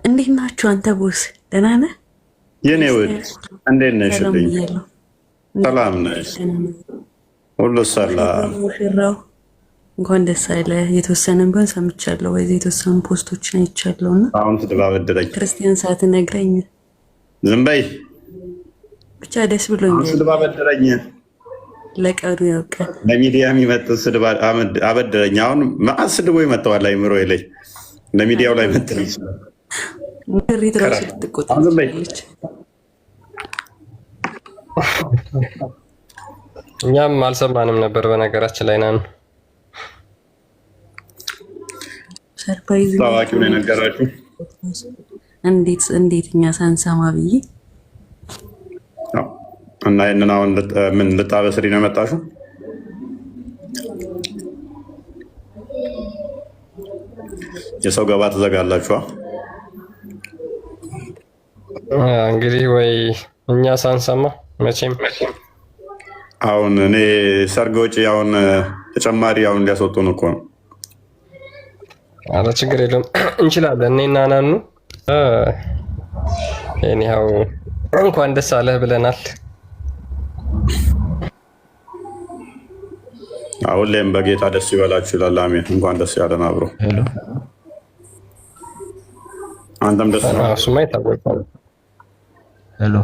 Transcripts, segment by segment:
እንዴት ናችሁ? አንተ ቦስ ደህና ነህ? የኔ ውድ እንዴት ነሽ? ሰላም ነሽ? ሁሉ ሰላም። ሙሽራው እንኳን ደስ አለ። የተወሰነም ቢሆን ሰምቻለሁ፣ ወይ የተወሰኑ ፖስቶችን አይቻለሁና አሁን ትደባበደረኝ ክርስቲያን ሳትነግረኝ ዝም በይ ብቻ ደስ ብሎኛል። ትደባበደረኝ ለቀኑ ያውቃል። ለሚዲያ የሚመጥ ስድብ አበደረኝ። አሁን ማን ስድቦ ይመጣዋል? አይምሮ ላይ ለሚዲያው ላይ መጥ ይችላል። ሙሽሪት ራሱ ልትቆጣለች። እኛም አልሰማንም ነበር በነገራችን ላይ ናን ሰርፕራይዝ ታዋቂው ነው የነገራችሁ። እንዴት እኛ ሳንሰማ ብዬ እና ይሄንን አሁን ምን ልታበስሪ ነው የመጣሽው? የሰው ገባ ትዘጋላችሁ። እንግዲህ ወይ እኛ ሳንሰማ መቼም አሁን እኔ ሰርግ ወጪ አሁን ተጨማሪ አሁን ሊያስወጡን እኮ ነው። አረ ችግር የለም እንችላለን። እኔና ናኑ እኔው እንኳን ደስ አለህ ብለናል። አሁን ላይም በጌታ ደስ ይበላችሁ ይላል። አሜን። እንኳን ደስ ያለን አብሮ። ሄሎ አንተም ደስ ነው። እሱማ ይታወቃል። ሄሎ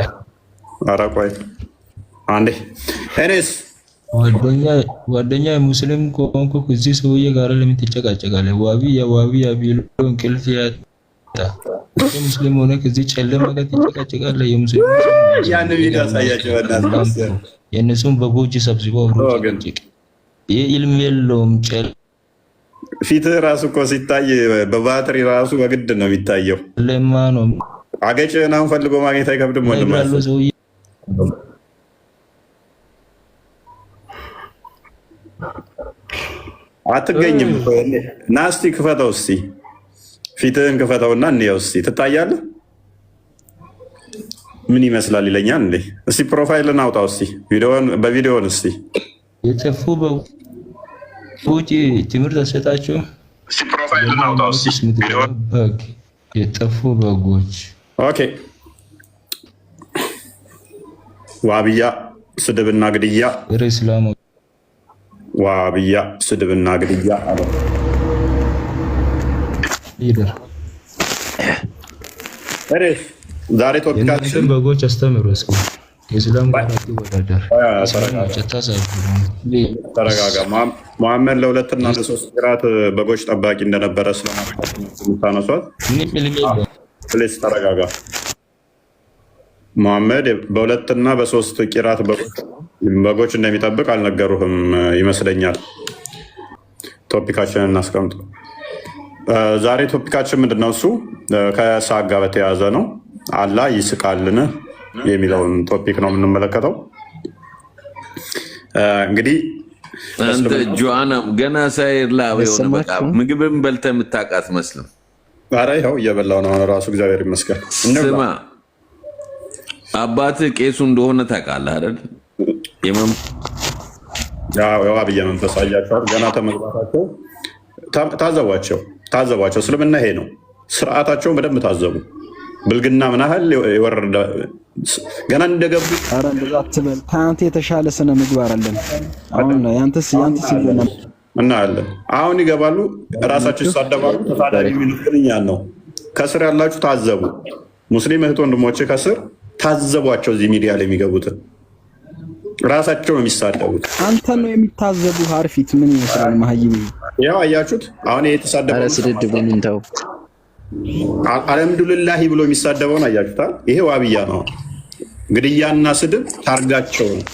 ኧረ ቆይ አንዴ እኔስ ጓደኛ ሙስሊም ከሆንኩ እዚህ ሰውዬ ጋር ለምን ትጨቃጨቃለህ? ዋቢያ ቢሎ እንቅልፍ ያጣ ሙስሊም ሆነ ከዚህ ጨለማ ጋር ትጨቃጨቃለህ? የሙስሊም ያን ቪዲዮ አሳያቸው ወዳስ የእነሱን በጎጅ ሰብስበው ይህ ኢልም የለውም። ፊትህ ራሱ እኮ ሲታይ በባትሪ ራሱ በግድ ነው የሚታየው። ለማ ነው አገጭህን አሁን ፈልጎ ማግኘት አይከብድም። ወንድም አትገኝም። ና እስኪ ክፈተው፣ እስኪ ፊትህን ክፈተውና እንየው እስኪ ትታያለህ። ምን ይመስላል ይለኛል እንዴ? እስኪ ፕሮፋይልን አውጣው እስኪ በቪዲዮን እስኪ የጠፉ በውጭ ትምህርት አሰጣቸው። እስኪ ፕሮፋይልን አውጣው እስኪ የጠፉ በጎች። ኦኬ ዋብያ ስድብና ግድያ እስላም ዋብያ ስድብና ግድያ አለ ይደር ዛሬ ቶፒካችን በጎች አስተምሩ። እስኪ የእስላም ጋራት ይወዳደር። ተረጋጋ። መሐመድ ለሁለትና ለሶስት ቂራት በጎች ጠባቂ እንደነበረ ስለምታነሷት ፕሌስ ተረጋጋ። መሐመድ በሁለትና በሶስት ቂራት በጎች እንደሚጠብቅ አልነገሩህም ይመስለኛል። ቶፒካችንን እናስቀምጡ። ዛሬ ቶፒካችን ምንድነው? እሱ ከሳቅ ጋር በተያያዘ ነው። አላህ ይስቃልን የሚለውን ቶፒክ ነው የምንመለከተው። እንግዲህ አንተ ጆአና ገና ሳይርላ የሆነ በቃ ምግብን በልተህ የምታውቅ አትመስልም። ኧረ ይኸው እየበላሁ ነው ራሱ እግዚአብሔር ይመስገን። ስማ አባትህ ቄሱ እንደሆነ ታውቃለህ አይደል? የዋብያ መንፈስ አያቸዋል። ገና ተመግባታቸው ታዘቧቸው። እስልምና ይሄ ነው። ስርዓታቸውን በደንብ ታዘቡ። ብልግና ምን ያህል የወረደ ገና እንደገቡ። ኧረ እንደዛ አትበል። ከአንተ የተሻለ ስነ ምግባር አለን። አሁን ያንተስ ይገናል እናያለን። አሁን ይገባሉ፣ እራሳቸው ይሳደባሉ። ተሳዳቢ የሚሉት እኛን ነው። ከስር ያላችሁ ታዘቡ። ሙስሊም እህት ወንድሞቼ ከስር ታዘቧቸው። እዚህ ሚዲያ ላይ የሚገቡትን ራሳቸው ነው የሚሳደቡት። አንተ ነው የሚታዘቡ። አርፊት ምን ይመስላል? መሀይም ያው አያችሁት። አሁን የተሳደበው ስድድብ ምን ተው አልሐምዱሊላህ ብሎ የሚሳደበውን አያችሁታል። ይሄ ዋብያ ነው። ግድያና ስድብ ታርጋቸው ነው።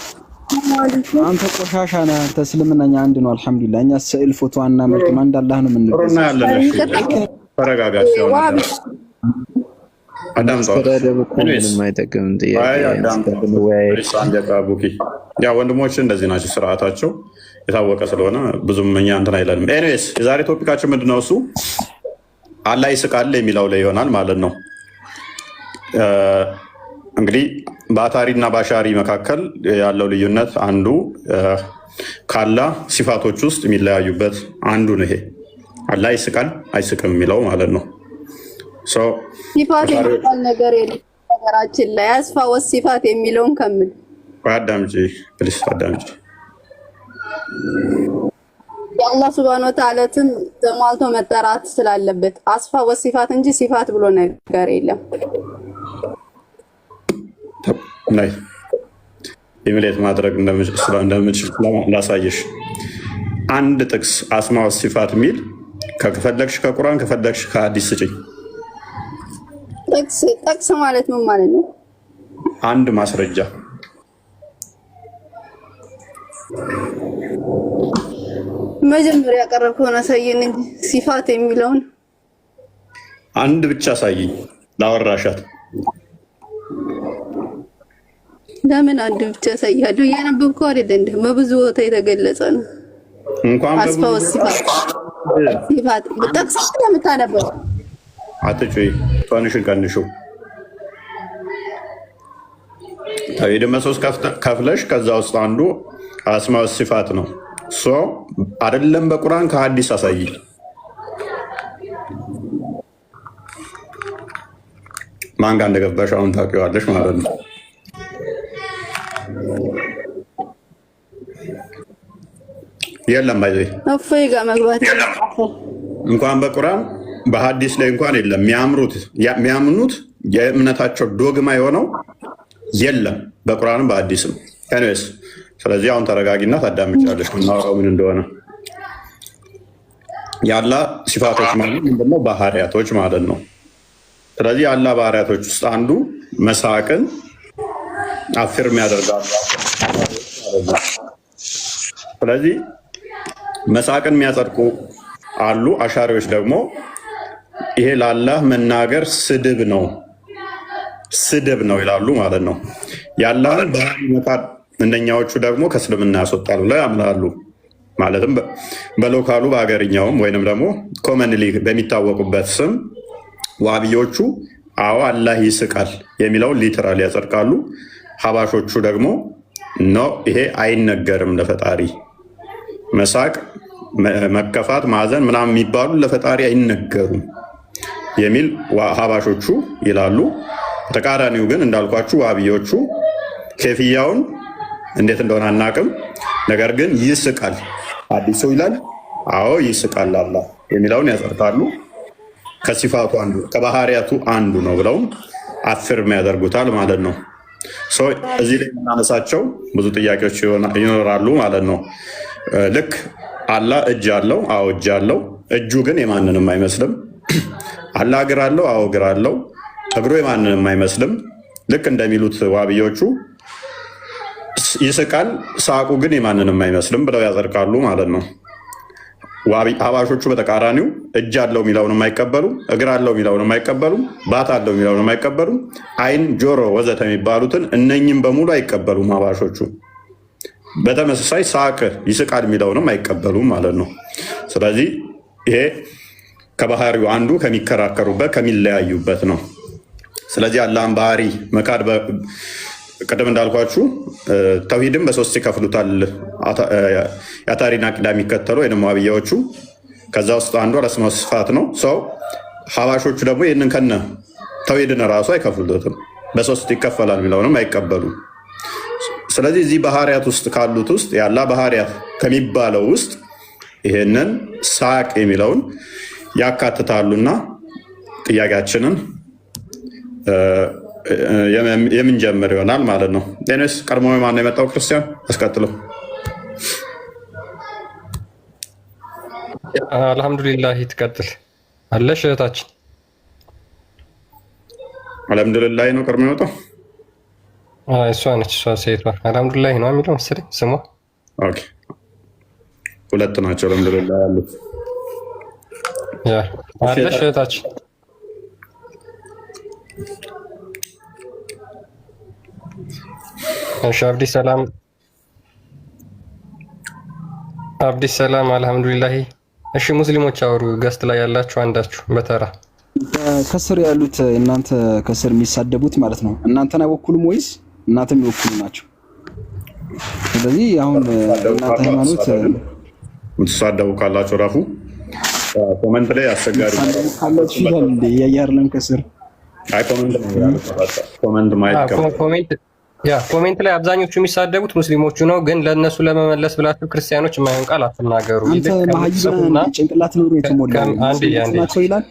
አንተ ቆሻሻ ነህ። አንተ እስልምናኛ አንድ ነው። አልሐምዱሊላህ እኛ ስዕል ፎቶ እና መልክ ማን እንዳላህ ነው የምንለው። ተረጋጋቸው። ያው ወንድሞች እንደዚህ ናቸው። ስርዓታቸው የታወቀ ስለሆነ ብዙም እኛ እንትን አይለንም። ኤኒዌይስ የዛሬ ቶፒካችን ምንድነው? እሱ አላህ ይስቃል የሚለው ላይ ይሆናል ማለት ነው። እንግዲህ በአታሪ እና በአሻሪ መካከል ያለው ልዩነት አንዱ ከአላህ ሲፋቶች ውስጥ የሚለያዩበት አንዱ ነው። ይሄ አላህ ይስቃል አይስቅም የሚለው ማለት ነው። ሲፋት የሚባል ነገር የለም ነገራችን ላይ አስፋ ወሲፋት የሚለውን ከምን አዳምጪ ፕሊስ አዳምጪ። የአላህ ሱብሃነሁ ወተዓላ ተሟልቶ መጠራት ስላለበት አስፋ ወሲፋት እንጂ ሲፋት ብሎ ነገር የለም። ናይ ኢሚሌት ማድረግ እንደምችል ላሳየሽ። አንድ ጥቅስ አስማ ወሲፋት የሚል ከፈለግሽ ከቁርአን ከፈለግሽ ከሐዲስ ስጪኝ። ጥቅስ ማለት ምን ማለት ነው? አንድ ማስረጃ መጀመሪያ ያቀረብከውን አሳየን እንጂ ሲፋት የሚለውን አንድ ብቻ አሳየኝ ላወራሻት። ለምን አንድ ብቻ አሳያለሁ? እያነበብከው አይደል እንዴ? በብዙ ቦታ የተገለጸ ነው። እንኳን አስፋ ወሲፋት ሲፋት ጥቅስ ለምታነበው አትጩይ፣ ቷንሽን ቀንሹ። ተውሂድ መሶስ ከፍለሽ ከዛ ውስጥ አንዱ አስማ ወሲፋት ነው። አይደለም በቁርአን ከሐዲስ አሳይ። ማን ጋር እንደገባሽ አሁን ታውቂዋለሽ ማለት ነው። የለም ባይዘይ አፈይ ጋር መግባት እንኳን በቁርአን በሐዲስ ላይ እንኳን የለም። የሚያምኑት የእምነታቸው ዶግማ የሆነው የለም በቁርአንም በሐዲስም። ኤኒዌይስ ስለዚህ አሁን ተረጋጊና ታዳምጫለሽ ምናወራው ምን እንደሆነ። የአላህ ሲፋቶች ማለት ምንድነው? ባህሪያቶች ማለት ነው። ስለዚህ የአላህ ባህሪያቶች ውስጥ አንዱ መሳቅን አፍርም ያደርጋል። ስለዚህ መሳቅን የሚያጸድቁ አሉ። አሻሪዎች ደግሞ ይሄ ለአላህ መናገር ስድብ ነው ይላሉ ማለት ነው። የአላህን ባህሪ መካድ እንደኛዎቹ ደግሞ ከእስልምና ያስወጣሉ ብለው ያምናሉ። ማለትም በሎካሉ በሀገርኛውም ወይንም ደግሞ ኮመንሊ በሚታወቁበት ስም ዋብዮቹ አዎ አላህ ይስቃል የሚለውን ሊትራል ያጸድቃሉ። ሀባሾቹ ደግሞ ኖ ይሄ አይነገርም ለፈጣሪ መሳቅ፣ መከፋት፣ ማዘን ምናምን የሚባሉ ለፈጣሪ አይነገሩም የሚል ሀባሾቹ ይላሉ። ተቃራኒው ግን እንዳልኳችሁ ዋብዮቹ ኬፍያውን እንዴት እንደሆነ አናቅም፣ ነገር ግን ይስቃል አዲሱ ይላል። አዎ ይስቃል አላህ የሚለውን ያጸድቃሉ። ከሲፋቱ አንዱ ከባህሪያቱ አንዱ ነው ብለውም አፍርም ያደርጉታል ማለት ነው። እዚህ ላይ የምናነሳቸው ብዙ ጥያቄዎች ይኖራሉ ማለት ነው። ልክ አላህ እጅ አለው፣ አዎ እጅ አለው። እጁ ግን የማንንም አይመስልም። አላህ እግር አለው፣ አዎ እግር አለው። እግሩ የማንንም አይመስልም። ልክ እንደሚሉት ዋብዮቹ ይስቃል፣ ሳቁ ግን የማንንም አይመስልም ብለው ያጸድቃሉ ማለት ነው። ሀባሾቹ በተቃራኒው እጅ አለው የሚለውንም አይቀበሉም፣ እግር አለው የሚለውንም አይቀበሉም፣ ባት አለው የሚለውንም አይቀበሉም፣ አይን፣ ጆሮ ወዘተ የሚባሉትን እነኝም በሙሉ አይቀበሉም ሀባሾቹ። በተመሳሳይ ሳቅ ይስቃል የሚለውንም አይቀበሉም ማለት ነው። ስለዚህ ይሄ ከባህሪው አንዱ ከሚከራከሩበት ከሚለያዩበት ነው። ስለዚህ አላህን ባህሪ መካድ ቅድም እንዳልኳችሁ ተውሂድም በሶስት ይከፍሉታል። የአታሪና ቅዳ የሚከተሉ ወይም ዋብያዎቹ ከዛ ውስጥ አንዱ አስማ ወሲፋት ነው። ሰው ሀባሾቹ ደግሞ ይህንን ከነ ተውሂድን ራሱ አይከፍሉትም፣ በሶስት ይከፈላል የሚለውንም አይቀበሉም። ስለዚህ እዚህ ባህሪያት ውስጥ ካሉት ውስጥ የአላህ ባህሪያት ከሚባለው ውስጥ ይህንን ሳቅ የሚለውን ያካትታሉና ጥያቄያችንን የምንጀምር ይሆናል ማለት ነው። ኔስ ቀድሞ ማነው የመጣው? ክርስቲያን አስቀጥለው። አልሐምዱሊላህ ትቀጥል አለሽ እህታችን። አልሐምዱሊላህ ነው ቀድሞ የመጣው። እሷ ነች፣ እሷ ሴቷ አልሐምዱሊላህ ነው የሚለው መሰለኝ ስሟ። ኦኬ ሁለት ናቸው አልሐምዱሊላህ ያሉት። አለሽ እህታችን። እሺ አብዲ ሰላም አልሐምዱሊላህ። እሺ ሙስሊሞች አውሩ፣ ገስት ላይ ያላችሁ አንዳችሁ በተራ ከስር ያሉት እናንተ ከስር የሚሳደቡት ማለት ነው እናንተን አይወኩሉም ወይስ እናንተ የሚወኩሉ ናቸው? ስለዚህ አሁን እናንተ ሃይማኖት የምትሳደቡ ካላችሁ ረፉ። ኮመንት ላይ አስቸጋሪ ካለች ፊደል እንደ ያያርለም ከስር አይ ኮመንት ነው ያለው። ኮመንት ማየት ኮሜንት ላይ አብዛኞቹ የሚሳደቡት ሙስሊሞቹ ነው። ግን ለእነሱ ለመመለስ ብላችሁ ክርስቲያኖች የማይሆን ቃል አትናገሩ። አንተ ማህይብና ጭንቅላት ነው የተሞላ ናቸው ይላል።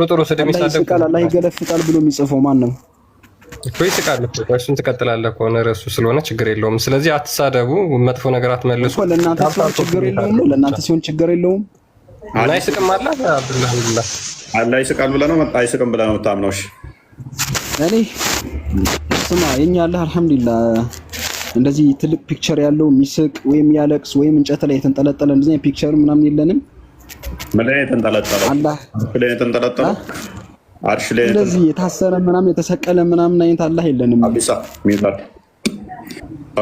ጥሩ ስድብ የሚሳደቡ አላህ ይገለፍጣል ብሎ የሚጽፈው ማን ነው? ይስቃል እኮ እሱን ትቀጥላለህ ከሆነ ርዕሱ ስለሆነ ችግር የለውም። ስለዚህ አትሳደቡ፣ መጥፎ ነገር አትመልሱ። ለእናንተ ሲሆን ችግር የለውም ነው። ለእናንተ ሲሆን ችግር የለውም። አላህ ይስቅም አለ አብዱላህ አላህ ይስቃል ብለህ ነው አይስቅም ብለህ ነው የምታምነው? እሺ እኔ ስማ የኛ አላህ አልሐምዱሊላህ እንደዚህ ትልቅ ፒክቸር ያለው የሚስቅ ወይም ያለቅስ ወይም እንጨት ላይ የተንጠለጠለ እንደዚህ ፒክቸር ምናምን የለንም። ምን ላይ የተንጠለጠለ አላህ ላይ የተንጠለጠለ አርሽ ላይ እንደዚህ የታሰረ ምናምን የተሰቀለ ምናምን አይነት አላህ የለንም። አብዲሳ ሚታር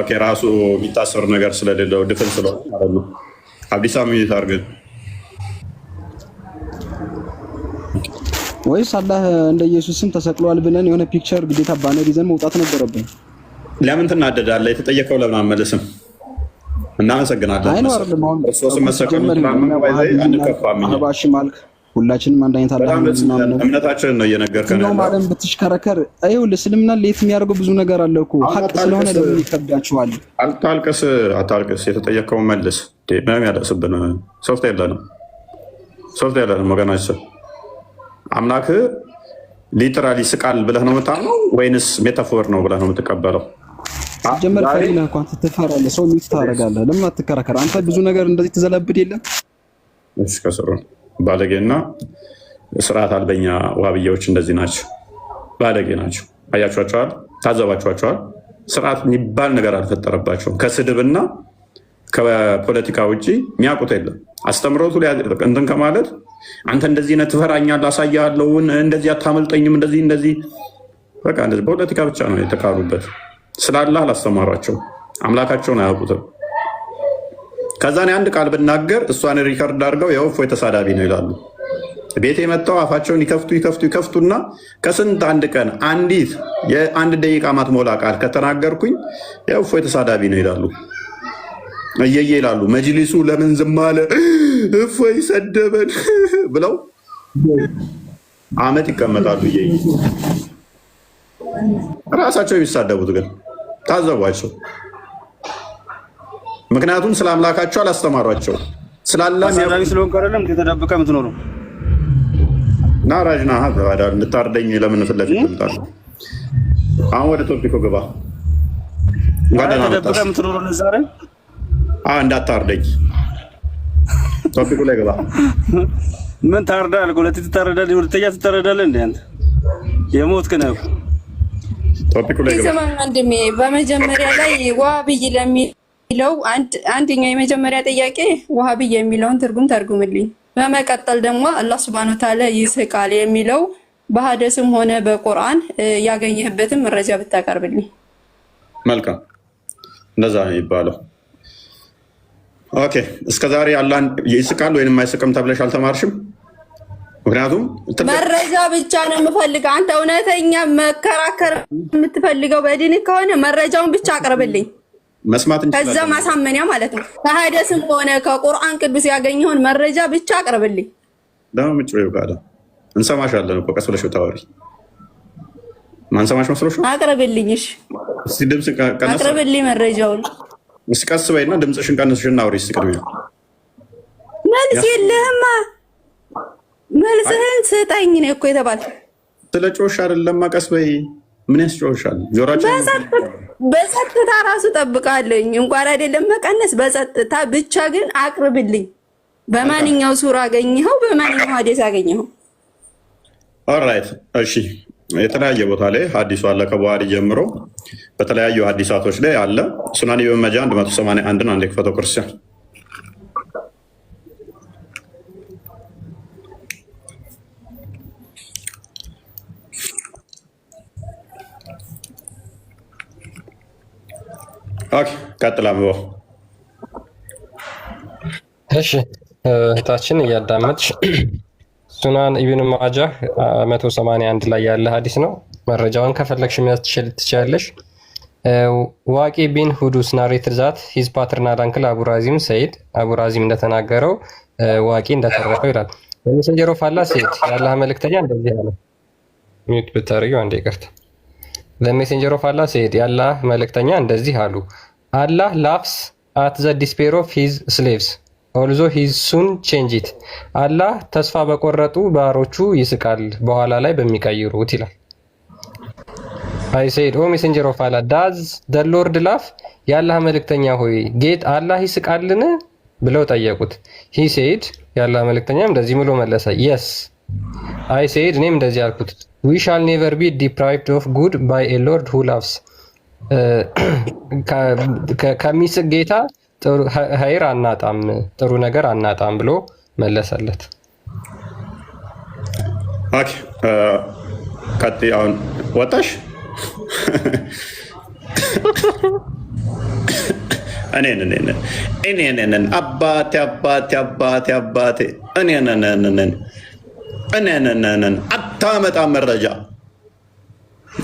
ኦኬ ራሱ የሚታሰር ነገር ስለሌለው ድፍን ስለሆነ ማለት ነው። አብዲሳ ሚታር ግን ወይስ አላህ እንደ ኢየሱስም ተሰቅሏል ብለን የሆነ ፒክቸር ግዴታ ባነር ይዘን መውጣት ነበረብን? ለምን ትናደዳለህ? የተጠየቀው ለምን አመለስም? እናመሰግናለን። አይ ነው አይደለም። አሁን ክርስቶስ መሰቀሉ አባሽ ማልክ ሁላችንም አንድ አይነት አላህ ነው። እምነታችንን ነው እየነገርከን ያለው። ማለም ብትሽከረከር አይው ለእስልምና ለየት የሚያደርገው ብዙ ነገር አለ እኮ ሐቅ ስለሆነ ለምን ይከብዳችኋል? አታልቅስ። የተጠየቀው መልስ። ምንም ያደርስብን ሶፍት የለንም ወገናችን። አምላክ ሊትራሊ ስቃል ብለህ ነው የምታምነው ወይንስ ሜታፎር ነው ብለህ ነው የምትቀበለው? ጀመር ፈሪና እንኳን ትፈራለህ፣ ሰው ሚት ታደርጋለህ። ለምን አትከራከር? አንተ ብዙ ነገር እንደዚህ ትዘለብድ የለም። እሺ ከስሩ ባለጌና ስርዓት አልበኛ ዋብያዎች እንደዚህ ናቸው፣ ባለጌ ናቸው። አያችኋቸዋል፣ ታዘባችኋቸዋል። ስርዓት የሚባል ነገር አልፈጠረባቸውም። ከስድብና ከፖለቲካ ውጭ የሚያውቁት የለም። አስተምሮቱ እንትን ከማለት አንተ እንደዚህ ነህ ትፈራኛለህ፣ አሳያለሁ፣ እንደዚህ አታመልጠኝም፣ እንደዚህ በቃ እንደዚህ ፖለቲካ ብቻ ነው የተካሩበት። ስላላህ አላስተማሯቸው፣ አምላካቸውን አያውቁትም። ከዛ እኔ አንድ ቃል ብናገር እሷን ሪከርድ አድርገው ያው እፎይ ተሳዳቢ ነው ይላሉ። ቤቴ መጥተው አፋቸውን ይከፍቱና ከስንት አንድ ቀን አንዲት የአንድ ደቂቃ ማትሞላ ቃል ከተናገርኩኝ ያው እፎይ ተሳዳቢ ነው ይላሉ። እየየ ይላሉ። መጅሊሱ ለምን ዝም አለ? እፎይ ሰደበን ብለው አመት ይቀመጣሉ። እየየ ራሳቸው የሚሳደቡት ግን ታዘቧቸው። ምክንያቱም ስለ አምላካቸው አላስተማሯቸው። ስላላህ ስለሆንክ አይደለም ተደብቀህ የምትኖረው። ናራጅና እንድታርደኝ ለምን ፊት ለፊት ትመጣለህ? አሁን ወደ ቶፒኩ ግባ። ተደብቀህ የምትኖረው ለዛ አይደል? እንዳታርደኝ ቶፒኩ ላይ ግባ። ምን ታርዳለህ? ሁለቴ ትታረዳለህ፣ ሁለተኛ ትታረዳለህ። እንደ አንተ የሞትክ ነው። ቶፒኩ ላይ ግባ። ስማ ወንድሜ፣ በመጀመሪያ ላይ ዋሃብይ ለሚለው አንደኛው የመጀመሪያ ጥያቄ ዋሃብይ የሚለውን ትርጉም ተርጉምልኝ። በመቀጠል ደግሞ አላህ ሱብሃነሁ ወተዓላ ይስቃል የሚለው በሐዲስም ሆነ በቁርአን ያገኘህበትን መረጃ ብታቀርብልኝ። መልካም፣ እንደዛ ነው የሚባለው። ኦኬ፣ እስከዛሬ አላህ ይስቃል ወይንም አይስቅም ተብለሽ አልተማርሽም? ምክንያቱም መረጃ ብቻ ነው የምፈልገው። አንተ እውነተኛ መከራከር የምትፈልገው በዲን ከሆነ መረጃውን ብቻ አቅርብልኝ። መስማት እንችላለን። ከዛ ማሳመኒያ ማለት ነው። ከሐዲስም ሆነ ከቁርአን ቅዱስ ያገኘውን መረጃ ብቻ አቅርብልኝ። ደግሞ ምጭ ወይ ጋር እንሰማሻለን እኮ ቀስ ብለሽ ታወሪ። ማንሰማሽ መስሎሽ? አቅርብልኝ። እሺ እስቲ ድምጽ ቀነስ አቅርብልኝ መረጃውን። እስቲ ቀስ በይና ድምጽሽን ቀነስሽና አውሪ። እስቲ ቅድሚያ መልስ የለህማ። መልስህን ስጠኝ ነው እኮ የተባልኩት። ስለ ጮሽ አይደለም። ቀስ በይ። ምን ያስጮሻል? ጆሮአችን በጸጥታ ራሱ ጠብቃለኝ። እንኳን አይደለም መቀነስ፣ በጸጥታ ብቻ ግን አቅርብልኝ። በማንኛው ሱራ አገኘኸው? በማንኛው ሐዲስ አገኘኸው? ኦልራይት እሺ። የተለያየ ቦታ ላይ ሐዲሱ አለ። ከቡሃሪ ጀምሮ በተለያዩ ሐዲሳቶች ላይ አለ። ሱናን ኢብኑ ማጃህ 181 አንድ ክፈተው ክርስቲያን ኦኬ ቀጥላ ምቦ እሺ እህታችን እያዳመጥሽ ሱናን ኢብኑ ማጃህ 181 ላይ ያለ ሐዲስ ነው። መረጃውን ከፈለግሽ መያዝ ትችያለሽ። ዋቂ ቢን ሁዱስ ናሬትድ ዛት ሂዝ ፓተርናል አንክል አቡ ራዚም ሰይድ አቡ ራዚም እንደተናገረው ዋቂ እንደተረፈው ይላል። በሜሴንጀር ኦፍ አላህ ሴድ የአላህ መልእክተኛ እንደዚህ አለ። ሚዩት ብታረጊው አንዴ ይቅርታ። በሜሴንጀር ኦፍ አላህ ሴድ የአላህ መልእክተኛ እንደዚህ አሉ። አላህ ላፍስ አት ዘ ዲስፔር ኦፍ ሂዝ ስሌቭስ ኦልዞ ሂዝ ሱን ቼንጅ ኢት። አላህ ተስፋ በቆረጡ ባሮቹ ይስቃል በኋላ ላይ በሚቀይሩት ይላል። አይ ሴድ ኦ ሜሴንጀር ኦፍ አላህ ዳዝ ዘ ሎርድ ላፍ የአላህ መልእክተኛ ሆይ ጌት አላህ ይስቃልን ብለው ጠየቁት። ሂ ሴድ የአላህ መልእክተኛም እንደዚህ ብሎ መለሰ፣ የስ አይ ሴድ እኔም እንደዚህ አልኩት፣ ዊ ሻል ኔቨር ቢ ዲፕራይቭድ ኦፍ ጉድ ባይ ኤ ሎርድ ሁ ላቭስ ከሚስቅ ጌታ ሀይር አናጣም፣ ጥሩ ነገር አናጣም ብሎ መለሰለት። ኦኬ ቀጥይ። አሁን ወጣሽ እኔ አባቴ እኔ አታመጣም መረጃ።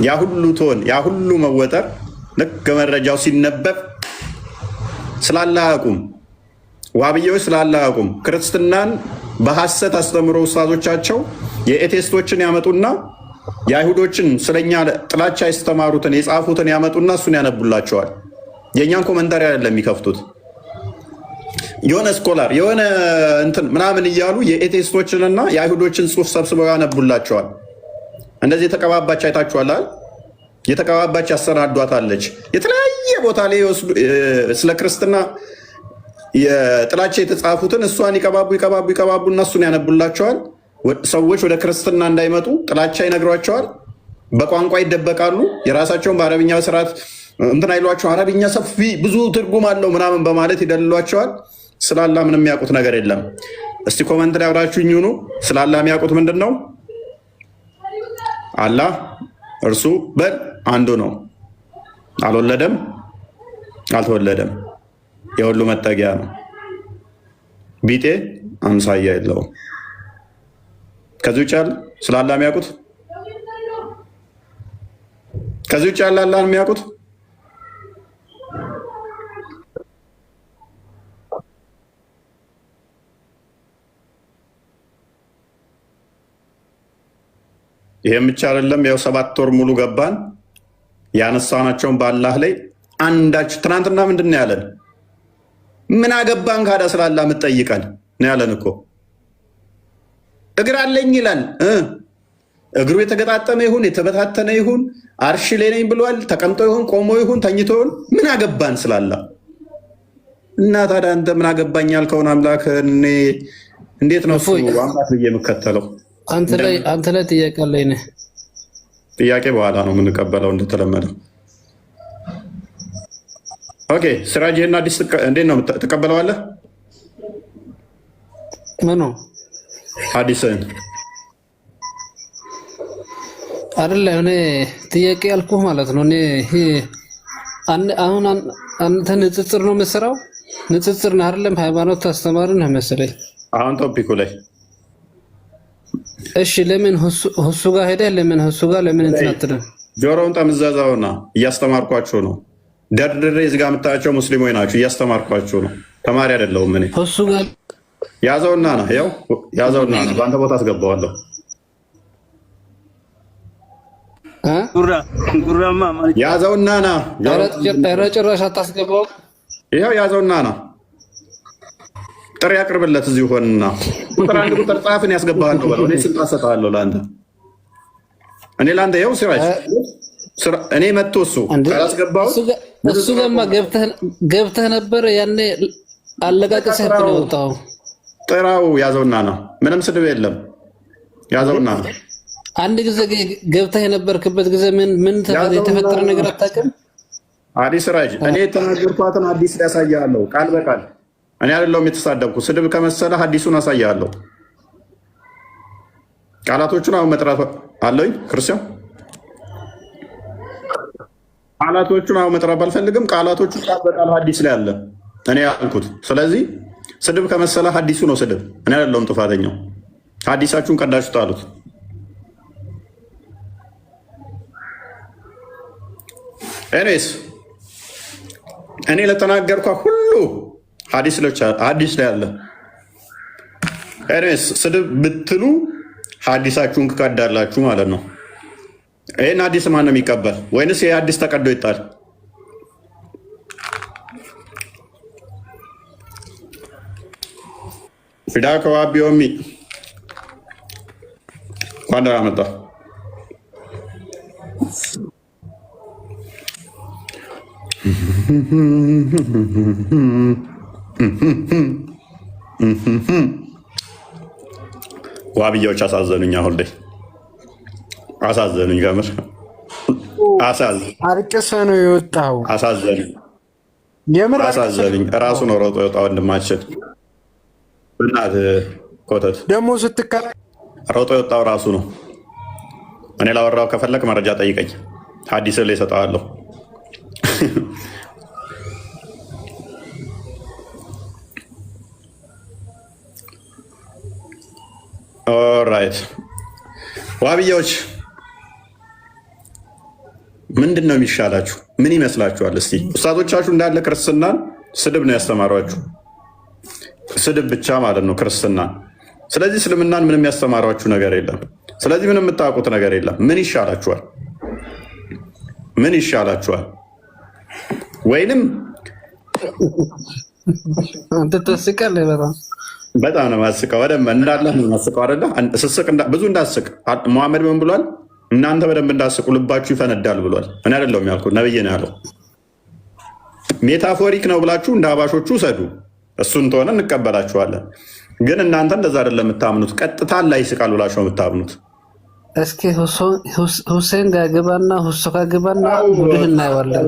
ያ ሁሉ ቶን ያ ሁሉ መወጠር ልክ መረጃው ሲነበብ ስላላህ አያውቁም። ዋብዬዎች ስላላህ አያውቁም። ክርስትናን በሐሰት አስተምሮ ኡስታዞቻቸው የኤቴስቶችን ያመጡና የአይሁዶችን ስለኛ ጥላቻ ያስተማሩትን የጻፉትን ያመጡና እሱን ያነቡላቸዋል። የእኛን ኮመንታሪ አይደለም የሚከፍቱት። የሆነ ስኮላር የሆነ እንትን ምናምን እያሉ የኤቴስቶችንና የአይሁዶችን ጽሑፍ ሰብስበው ያነቡላቸዋል። እንደዚህ የተቀባባች አይታችኋል። የተቀባባች ያሰናዷታለች። የተለያየ ቦታ ላይ ስለ ክርስትና የጥላቻ የተጻፉትን እሷን ይቀባቡ እና እሱን ያነቡላቸዋል። ሰዎች ወደ ክርስትና እንዳይመጡ ጥላቻ ይነግሯቸዋል። በቋንቋ ይደበቃሉ። የራሳቸውን በአረብኛ በስርዓት እንትን አይሏቸው። አረብኛ ሰፊ ብዙ ትርጉም አለው ምናምን በማለት ይደልሏቸዋል። ስላላ ምንም የሚያውቁት ነገር የለም። እስቲ ኮመንት ላይ አብራችሁኝ ሁኑ። ስላላ የሚያውቁት ምንድን ነው? አላህ እርሱ በል አንዱ ነው። አልወለደም፣ አልተወለደም። የሁሉ መጠጊያ ነው። ቢጤ አምሳያ የለውም። ከዚህ ውጭ ያለ ስላላ የሚያውቁት ከዚህ ውጭ ያለ አላህን የሚያውቁት ይሄም ብቻ አይደለም። ያው 7 ወር ሙሉ ገባን ያነሳናቸውን በአላህ ላይ አንዳች ትናንትና ምንድን ነው ያለን? ምን አገባን ካዳ ስላላ የምትጠይቀን ነው ያለን እኮ። እግር አለኝ ይላል። እግሩ የተገጣጠመ ይሁን የተበታተነ ይሁን አርሽ ላይ ነኝ ብሏል። ተቀምጦ ይሁን ቆሞ ይሁን ተኝቶ ይሁን ምን አገባን ስላላ። እና ታዲያ አንተ ምን አገባኝ ያልከውን አምላክ እኔ እንዴት ነው እሱ አምላክ ብዬ የምከተለው? አንተ ላይ ጥያቄ አለኝ። ጥያቄ በኋላ ነው የምንቀበለው እንደተለመደው። ኦኬ ሲራጅ ይሄን አዲስ እንዴት ነው ትቀበለዋለህ? ምኑ አዲስን አይደለ? እኔ ጥያቄ ያልኩህ ማለት ነው። እኔ አሁን አንተ ንጽጽር ነው የምትሰራው? ንጽጽር ነው አይደለም? ሃይማኖት አስተማሪ ነህ መሰለኝ። አሁን ቶፒኩ ላይ እሺ፣ ለምን ሁሱ ጋር ሄደህ ለምን ሁሱ ጋር ለምን እንትን አትልም? ጆሮውን ጠምዘዛውና እያስተማርኳችሁ ነው። ደርድሬ እዚህ ጋር የምታያቸው ሙስሊሞች ናቸው። እያስተማርኳችሁ ነው። ተማሪ አይደለሁም እኔ። ሁሱ ጋር ያዘውና ና ያው ያዘውና ና በአንተ ቦታ አስገባዋለሁ። ያዘውና ና ኧረ ጭራሽ አታስገባው። ይኸው ያዘውና ና ጥሪ ያቅርብለት እዚሁ ሆንና ቁጥር 1 ቁጥር ጻፍን ያስገባሃለሁ በለው። እኔ ስልጣን ሰጥሃለሁ ለአንተ። እኔ ለአንተ ይኸው ሲራጅ እኔ መጥቶ እሱ ካላስገባው እሱ ገማ ገብተህ ነበር ያኔ አለቃቀስህ ነው የወጣው። ጥራው ያዘውና ና ምንም ስድብ የለም። ያዘውና ና አንድ ጊዜ ገብተህ የነበርክበት ጊዜ ምን የተፈጠረ ነገር አታውቅም? አዲስ ሲራጅ እኔ የተናገርኳትን አዲስ ያሳያለሁ ቃል በቃል እኔ አይደለሁም የተሳደብኩ። ስድብ ከመሰለህ አዲሱን አሳያለሁ። ቃላቶቹን አሁን መጥራት አለኝ ክርስቲያን ቃላቶቹን አሁን መጥራት ባልፈልግም ቃላቶቹ ቃል በቃል ሐዲስ ላይ አለ እኔ ያልኩት። ስለዚህ ስድብ ከመሰለህ ሐዲሱ ነው ስድብ። እኔ አይደለሁም ጥፋተኛው። ሐዲሳችሁን ቀዳችሁ ጣሉት። ኤኒዌይስ እኔ ለተናገርኳ ሁሉ ሐዲስ ላይ አለ። ኤኒዌይስ ስድብ ብትሉ ሐዲሳችሁን ትቀዳላችሁ ማለት ነው። ይሄን ሐዲስ ማን ነው የሚቀበል? ወይንስ ይሄ ሐዲስ ተቀዶ ይጣል? ፊዳከ ወአቢዮሚ ኳንዳ መጣ ዋብያዎች አሳዘኑኝ። አሁን ላይ አሳዘኑኝ። ከምር አልቅሰ ነው የወጣው። አሳዘኑኝ፣ አሳዘኑኝ። እራሱ ነው ሮጦ የወጣ ወንድማችን። በእናትህ ኮተት ደግሞ ሮጦ የወጣው ራሱ ነው። እኔ ላወራው ከፈለክ መረጃ ጠይቀኝ፣ ሐዲስ ላይ እሰጠዋለሁ። ኦራይት ዋብያዎች ምንድን ነው የሚሻላችሁ? ምን ይመስላችኋል? እስቲ ኡስታዞቻችሁ እንዳለ ክርስትናን ስድብ ነው ያስተማሯችሁ፣ ስድብ ብቻ ማለት ነው ክርስትናን። ስለዚህ እስልምናን ምንም ያስተማሯችሁ ነገር የለም። ስለዚህ ምንም የምታውቁት ነገር የለም። ምን ይሻላችኋል? ምን ይሻላችኋል? ወይንም አንተ ተስቀለህ በጣም ነው ማስቀው። በደንብ እንዳለ ነው ማስቀው አይደለ? ስስቅ ብዙ እንዳስቅ መሐመድ ምን ብሏል? እናንተ በደንብ እንዳስቁ ልባችሁ ይፈነዳል ብሏል። እኔ አይደለሁም ያልኩት፣ ነብይ ነው ያለው። ሜታፎሪክ ነው ብላችሁ እንደ አባሾቹ ሰዱ። እሱን ተሆነ እንቀበላችኋለን። ግን እናንተ እንደዛ አይደለም የምታምኑት። ቀጥታ ላይ ይስቃል ብላችሁ ነው የምታምኑት። እስኪ ሁሴን ጋር ግባና ሁሱ ጋር ግባና ጉድህ እናየዋለን።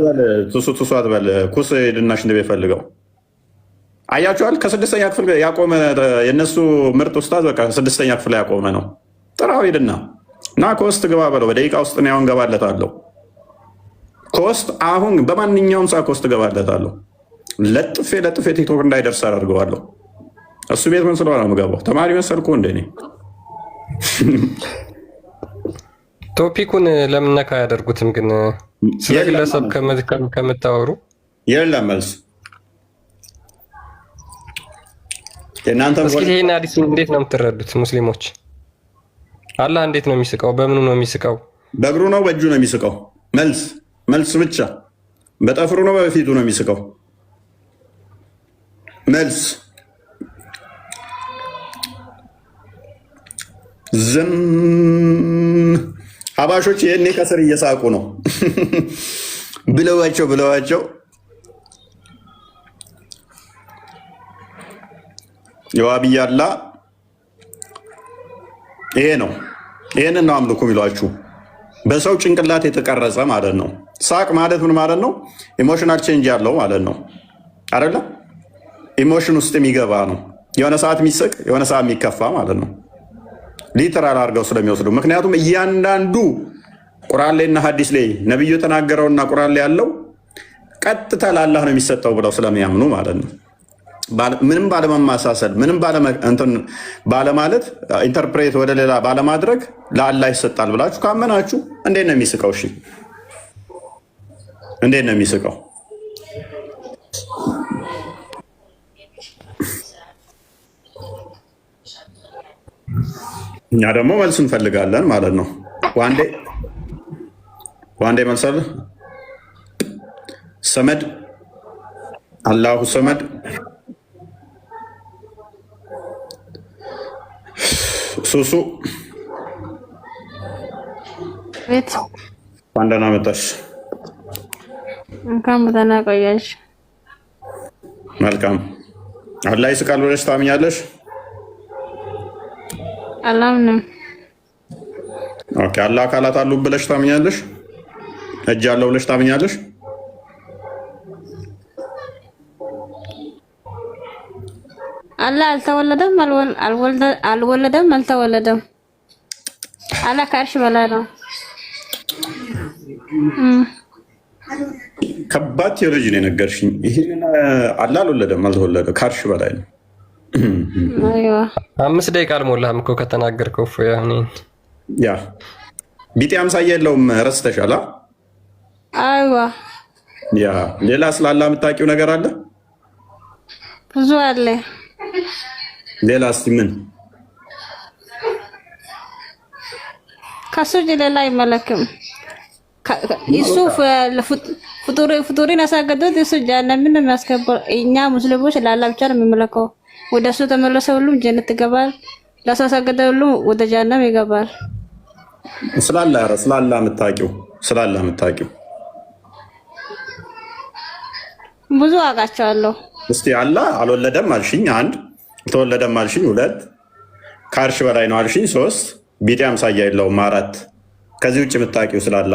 ቱሱ አትበል። ኩስ ሄድና ሽንት ቤት ፈልገው። አያችኋል? ከስድስተኛ ክፍል ያቆመ የእነሱ ምርጥ ኡስታዝ በቃ ስድስተኛ ክፍል ያቆመ ነው። ጥራው ሄድና እና ከውስጥ ግባ በለው። በደቂቃ ውስጥ ነው አሁን ገባለታለሁ። ከውስጥ አሁን በማንኛውም ሰዓት ከውስጥ ገባለታለሁ። ለጥፌ ቲክቶክ እንዳይደርስ አደርገዋለሁ። እሱ ቤት ምን ስለሆነ ነው የምገባው? ተማሪ መሰልኩ እንደ እኔ። ቶፒኩን ለምን ነካ አያደርጉትም? ግን ስለ ግለሰብ ከምታወሩ የለም መልስ። እስኪ ይህን ሐዲስ እንዴት ነው የምትረዱት ሙስሊሞች? አላህ እንዴት ነው የሚስቀው? በምኑ ነው የሚስቀው? በእግሩ ነው በእጁ ነው የሚስቀው? መልስ ብቻ። በጠፍሩ ነው በፊቱ ነው የሚስቀው? መልስ። ዝም። ሀባሾች ይህኔ ከስር እየሳቁ ነው ብለዋቸው የዋብያ አላ ይሄ ነው። ይሄንን ነው አምልኩ የሚሏችሁ። በሰው ጭንቅላት የተቀረጸ ማለት ነው። ሳቅ ማለት ምን ማለት ነው? ኢሞሽናል ቼንጅ ያለው ማለት ነው አይደለ? ኢሞሽን ውስጥ የሚገባ ነው። የሆነ ሰዓት የሚስቅ የሆነ ሰዓት የሚከፋ ማለት ነው። ሊተራል አድርገው ስለሚወስዱ። ምክንያቱም እያንዳንዱ ቁርአን ላይና ሐዲስ ላይ ነብዩ የተናገረውና ቁርአን ላይ ያለው ቀጥታ ለአላህ ነው የሚሰጠው ብለው ስለሚያምኑ ማለት ነው። ምንም ባለመማሳሰል ምንም ባለማለት ኢንተርፕሬት ወደ ሌላ ባለማድረግ ለአላህ ይሰጣል ብላችሁ ካመናችሁ እንዴት ነው የሚስቀው? እሺ እንዴት ነው የሚስቀው? እኛ ደግሞ መልስ እንፈልጋለን ማለት ነው። ዋንዴ መልሳለ ሰመድ አላሁ ሰመድ ሱሱ ቤት ዋንደና መጣሽ። እንኳን በደህና ቆያሽ። መልካም። አላህ ይስቃል ብለሽ ታምኛለሽ? አላምንም። ኦኬ። አላህ አካላት አሉ ብለሽ ታምኛለሽ? እጅ አለው ብለሽ ታምኛለሽ? አላህ አልተወለደም፣ አልወለደም፣ አልተወለደም። አላህ ከአርሽ በላይ ነው። ከባድ ቴዎሎጂ ነው የነገርሽኝ። ይሄን አላህ አልወለደም፣ አልተወለደም፣ ከአርሽ በላይ ነው። 5 ደቂቃ አልሞላህም እኮ ከተናገርከው። ያ ቢጤ አምሳያ የለውም። ረስተሻል? አይዋ ያ ሌላ ስላላ የምታውቂው ነገር አለ? ብዙ አለ። ሌላ እስቲ ምን ከሱ ሌላ አይመለክም። እሱ ፍጡሪን ያሳገዱት እሱ ጀሃነምን ነው የሚያስገባው። እኛ ሙስሊሞች ለአላህ ብቻ ነው የሚመለከው። ወደ እሱ ተመለሰ ሁሉም ጀነት ይገባል። ለእሱ ያሳገደ ሁሉም ወደ ጀሃነም ይገባል። ስላላ የምታውቂው ብዙ አውቃቸዋለሁ። እስቲ አላህ አልወለደም አልሽኝ፣ 1 ተወለደም አልሽኝ፣ 2 ከአርሽ በላይ ነው አልሽኝ፣ 3 ቢጤ አምሳያ የለውም 4 ከዚህ ውጭ የምታውቂው ስላላ?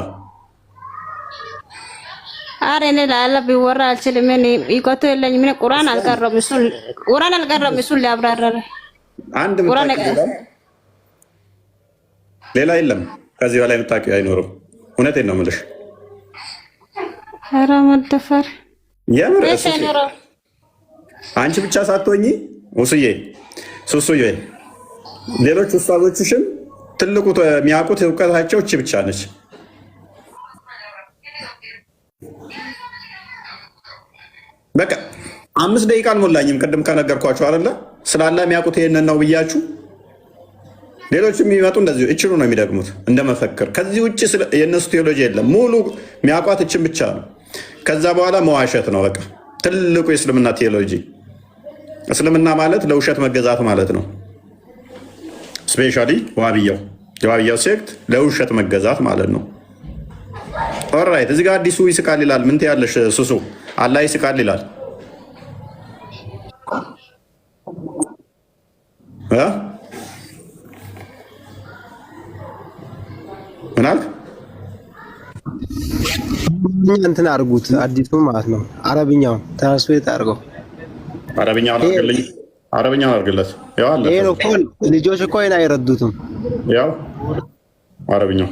አረ እኔ ለአላህ ቢወራ አልችልም። እኔ ይቆቶ የለኝም። እኔ ቁርአን አልቀረም እሱን ሊያብራራ አንድ ሌላ የለም። ከዚህ በላይ የምታውቂው አይኖርም። እውነቴን ነው የምልሽ። ኧረ መደፈር የምር አንቺ ብቻ ሳትሆኚ ሱሱዬ ሌሎች ኡስታዞችሽም ትልቁ የሚያውቁት እውቀታቸው እቺ ብቻ ነች። በቃ 5 ደቂቃ አልሞላኝም። ቅድም ከነገርኳችሁ አይደለ ስላላ የሚያውቁት ይሄንን ነው ብያችሁ። ሌሎች የሚመጡ እንደዚሁ እችሉ ነው የሚደግሙት እንደመፈክር። ከዚህ ውጭ የእነሱ ቴዎሎጂ የለም። ሙሉ የሚያውቋት እችን ብቻ ነው። ከዛ በኋላ መዋሸት ነው በቃ ትልቁ የእስልምና ቴዎሎጂ። እስልምና ማለት ለውሸት መገዛት ማለት ነው። ስፔሻሊ የዋብያው ሴክት ለውሸት መገዛት ማለት ነው። ኦራይት እዚህ ጋር አዲሱ ይስቃል ይላል። ምን ትያለሽ ሱሱ? አላህ ይስቃል ይላል። ምን አልክ? እንትን አድርጉት አዲሱ ማለት ነው። አረብኛውን ትራንስሌት አድርገው። አረብኛውን አድርግለት። ያው አለ ይሄ ነው እኮ ልጆች እኮ ይሄን አይረዱትም። ያው አረብኛው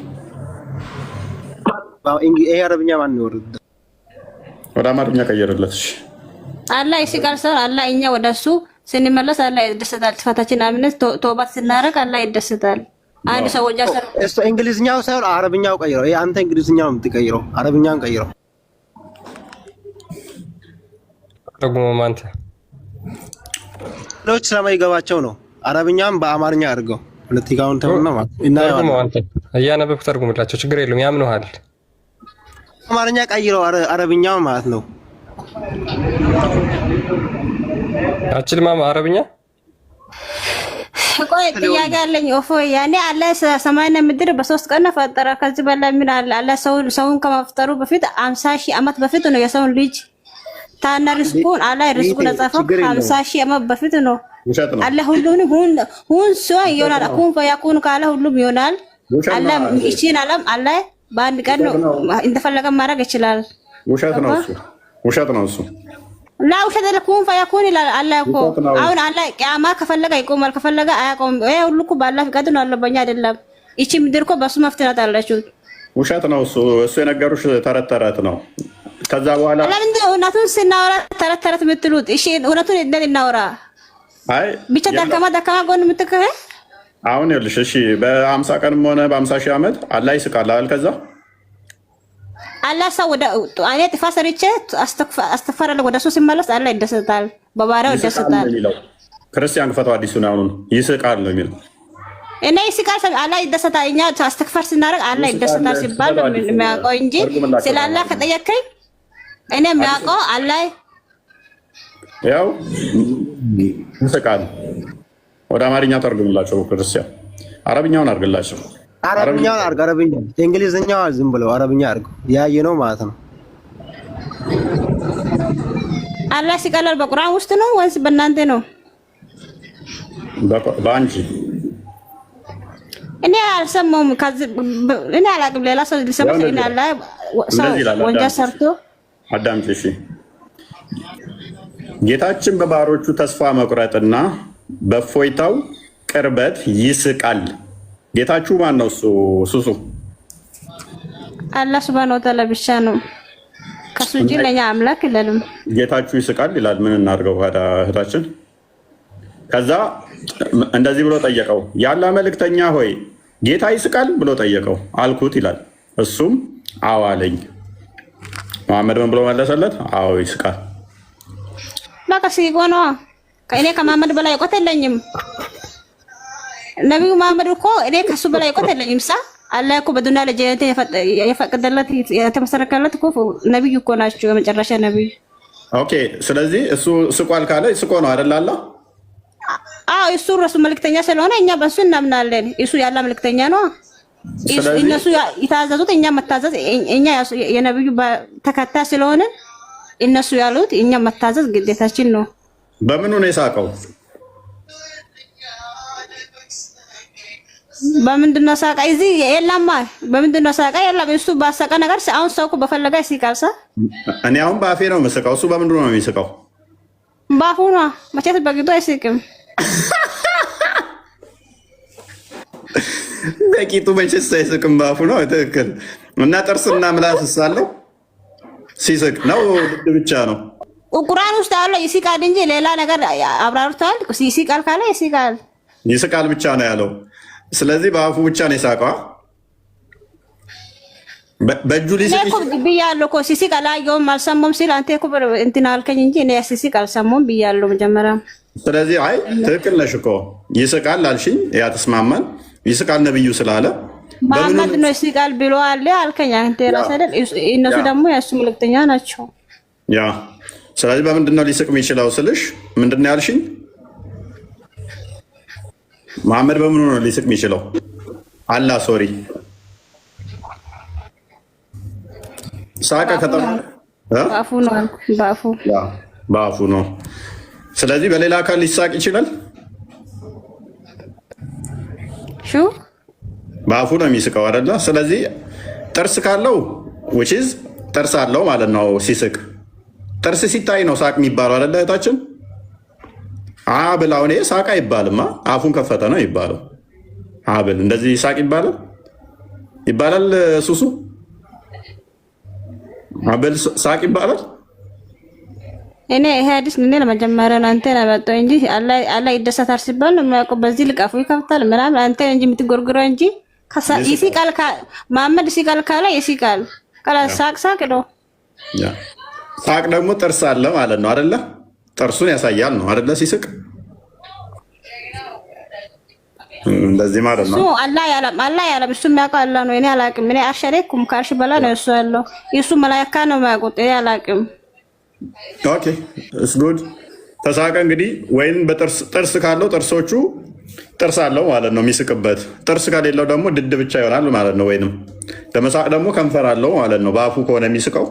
ይሄ አረብኛ ማን ነው ወርድ ወደ አማርኛ ቀየረለት። እሺ አላህ ይስቃል ሰው አላህ እኛ ወደሱ ስንመለስ አላህ ይደሰታል። ጥፋታችን አምነት ተውባት ስናደርግ አላህ ይደሰታል። አንድ ሰው ወጃ ሰር እሱ እንግሊዝኛው ሳይሆን አረብኛው ቀይረው። ይሄ አንተ እንግሊዝኛው የምትቀይረው አረብኛውን ቀይረው። ደግሞ ማንተ ሌሎች ስለማይገባቸው ነው። አረብኛም በአማርኛ አድርገው ፖለቲካውን ተውና ማለት እና ደግሞ አንተ እያነበብክ ተርጉምላቸው ችግር የለውም ያምኑሃል። አማርኛ ቀይረው አረብኛው ማለት ነው። አችልማም አረብኛ ቆይ ጥያቄ አለኝ። ያኔ አለ ሰማይና ምድር በ3 ቀን ፈጠረ። ከዚህ በላይ ምን አለ? አለ ሰውን ከመፍጠሩ በፊት 50,000 ዓመት በፊት ነው የሰውን ልጅ ታና ርስቁን አለ ርስቁን ጻፈው 50,000 ዓመት በፊት ነው አለ ሁሉንም ሁን ሰው ይሆናል። አኩን ፈያኩን ካለ ሁሉም ይሆናል። አለ እቺን ዓለም አለ በአንድ ቀን ነው እንደፈለገ ማድረግ ይችላል። ውሸት ነው እሱ ላውሸት ለኩን ፈያኩን ይላል አለ እኮ። አሁን አለ ቂያማ ከፈለገ ይቆማል፣ ከፈለገ አያቆም። ይሄ ሁሉ እኮ ባላህ ፍቃድ ነው አለ በእኛ አይደለም። እቺ ምድር እኮ በሱ መፍትናት አለችው። ውሸት ነው እሱ የነገሩሽ ተረት ነው። ከዛ በኋላ ለምን እውነቱን ስናወራ ተረት የምትሉት? እሺ እውነቱን እንዴት እናወራ? አይ ብቻ ደካማ ጎን የምትከህ አሁን ይኸውልሽ፣ እሺ በ50 ቀንም ሆነ በ50,000 ዓመት አላህ ይስቃል አይደል? ከዛ አላህ ሰው ወደ እኔ ጥፋት ሰርቼ አስተፈራለሁ ወደ እሱ ሲመለስ አላህ ይደሰታል፣ በባሪያው ይደሰታል። ክርስቲያን ክፈተው አዲሱን አሁን ይስቃል ነው የሚለው። እኔ ይስቃል አላህ ይደሰታል። እኛ አስተክፈር ስናደርግ አላህ ይደሰታል ሲባል የሚያውቀው እንጂ ስለ አላህ ከጠየቀኝ እኔ የሚያውቀው አላህ ያው ይስቃል። ወደ አማርኛ ተርጉምላቸው ክርስቲያን፣ አረብኛውን አድርግላቸው። አረብኛውን አድርግ። አረብኛ እንግሊዝኛው ዝም ብለው አረብኛ አድርግ። ያየ ነው ማለት ነው። አላህ ሲቀላል በቁርአን ውስጥ ነው ወይስ በእናንተ ነው? በአንቺ እኔ አልሰማሁም። እኔ አላውቅም። ሌላ ሰው ሊሰማ ይችላል። ሰው ወንጀል ሰርቶ አዳምጪ። እሺ ጌታችን በባሮቹ ተስፋ መቁረጥና በእፎይታው ቅርበት ይስቃል። ጌታችሁ ማን ነው? ሱሱ አላህ ሱብሃነሁ ወተዓላ ብቻ ነው። ከሱ እንጂ ለኛ አምላክ የለንም። ጌታችሁ ይስቃል ይላል። ምን እናድርገው እህታችን? ከዛ እንደዚህ ብሎ ጠየቀው። ያለ መልእክተኛ ሆይ ጌታ ይስቃል ብሎ ጠየቀው። አልኩት ይላል። እሱም አዎ አለኝ። መሐመድ ምን ብሎ መለሰለት? አዎ ይስቃል። በቃ ሲጎኖ ከእኔ ከመሐመድ በላይ እውቀት የለኝም። ነቢዩ መሐመድ እኮ እኔ ከሱ በላይ እውቀት የለኝም። አላህ እኮ በዱንያ ላይ ጀነት የፈቀደለት የተመሰረከለት እኮ ነብዩ እኮ ናቸው፣ የመጨረሻ ነብዩ። ኦኬ። ስለዚህ እሱ ስቋል ካለ ስቆ ነው አይደል? አላህ እሱ ራሱ መልእክተኛ ስለሆነ እኛ በሱ እናምናለን። እሱ ያለ መልእክተኛ ነው። እነሱ የታዘዙት እኛ መታዘዝ፣ እኛ የነብዩ ተከታይ ስለሆነ እነሱ ያሉት እኛ መታዘዝ ግዴታችን ነው። በምኑ ነው የሳቀው? በምንድነው ሳቃ? እዚህ የለማ። በምንድነው ሳቃ? የለም። እሱ ባሳቀ ነገር አሁን ሰው እኮ በፈለገ ይስቃል። እኔ አሁን በአፌ ነው የምስቀው። እሱ በምንድነው ነው የሚስቀው? በአፉ ነው። መቼት በግዱ አይስቅም። በቂጡ መቼስ አይስቅም፣ በአፉ ነው። ትክክል። እና ጥርስና ምላስ አለው ሲስቅ ነው? ልብ ብቻ ነው? ቁርአን ውስጥ ያለው ይስቃል እንጂ ሌላ ነገር አብራርቷል። ይስቃል ካለ ይስቃል፣ ይስቃል ብቻ ነው ያለው። ስለዚህ በአፉ ብቻ ነው የሳቀው። በእጁ ሊስቅ ብያለሁ እኮ ሲስቅ አላየሁም አልሰማሁም ሲል አንተ እኮ እንትን አልከኝ እንጂ እኔ ሲስቅ አልሰማሁም ብያለሁ መጀመሪያ። ስለዚህ አይ ትክክል ነሽ እኮ ይስቃል አልሽኝ። ያ ተስማማን። ይስቃል ነብዩ ስላለ መሐመድ ነው ይስቃል ብሎ አለ አልከኝ አንተ ራስህ አይደል? እነሱ ደግሞ የእሱ መልእክተኛ ናቸው። ያ ስለዚህ በምንድን ነው ሊስቅ የሚችለው ስልሽ ምንድን ነው ያልሽኝ? መሐመድ በምኑ ነው ሊስቅ የሚችለው? አላህ ሶሪ ሳቀ ከተማ በአፉ ነው። ስለዚህ በሌላ አካል ሊሳቅ ይችላል። በአፉ ነው የሚስቀው አይደለ? ስለዚህ ጥርስ ካለው which is ጥርስ አለው ማለት ነው ሲስቅ። ጥርስ ሲታይ ነው ሳቅ የሚባለው አይደለ እህታችን? አብል አሁን ሳቅ አይባልማ፣ አፉን ከፈተ ነው ይባለው። አብል እንደዚህ ሳቅ ይባላል ይባላል። ሱሱ አብል ሳቅ ይባላል። እኔ ይሄ አዲስ ምን ለመጀመሪያ ነው አንተ ለመጣው እንጂ አላህ ይደሰታል ሲባል ነው የሚያውቀው። በዚህ ልቃፉ ይከፍታል ምናምን አንተ እንጂ የምትጎርጉረው እንጂ ይስቃል። መሐመድ ይስቃል ካለ ይስቃል ካለ ሳቅ ነው። ሳቅ ደግሞ ጥርስ አለ ማለት ነው አይደለ? ጥርሱን ያሳያል ነው አይደለ? ሲስቅ እንደዚህ ማለት ነው። አላህ ያለም እሱ የሚያውቀው አላህ ነው። እኔ አላውቅም። እኔ አሸሪኩም ካልሽ በላ ነው እሱ ያለው። እሱ መላእክት ነው የሚያውቁት። እኔ አላውቅም። ኦኬ እስ ጉድ ተሳቀ እንግዲህ ወይም በጥርስ ካለው ጥርሶቹ ጥርስ አለው ማለት ነው የሚስቅበት። ጥርስ ከሌለው ደግሞ ድድ ብቻ ይሆናል ማለት ነው። ወይንም ለመሳቅ ደግሞ ከንፈር አለው ማለት ነው። በአፉ ከሆነ የሚስቀው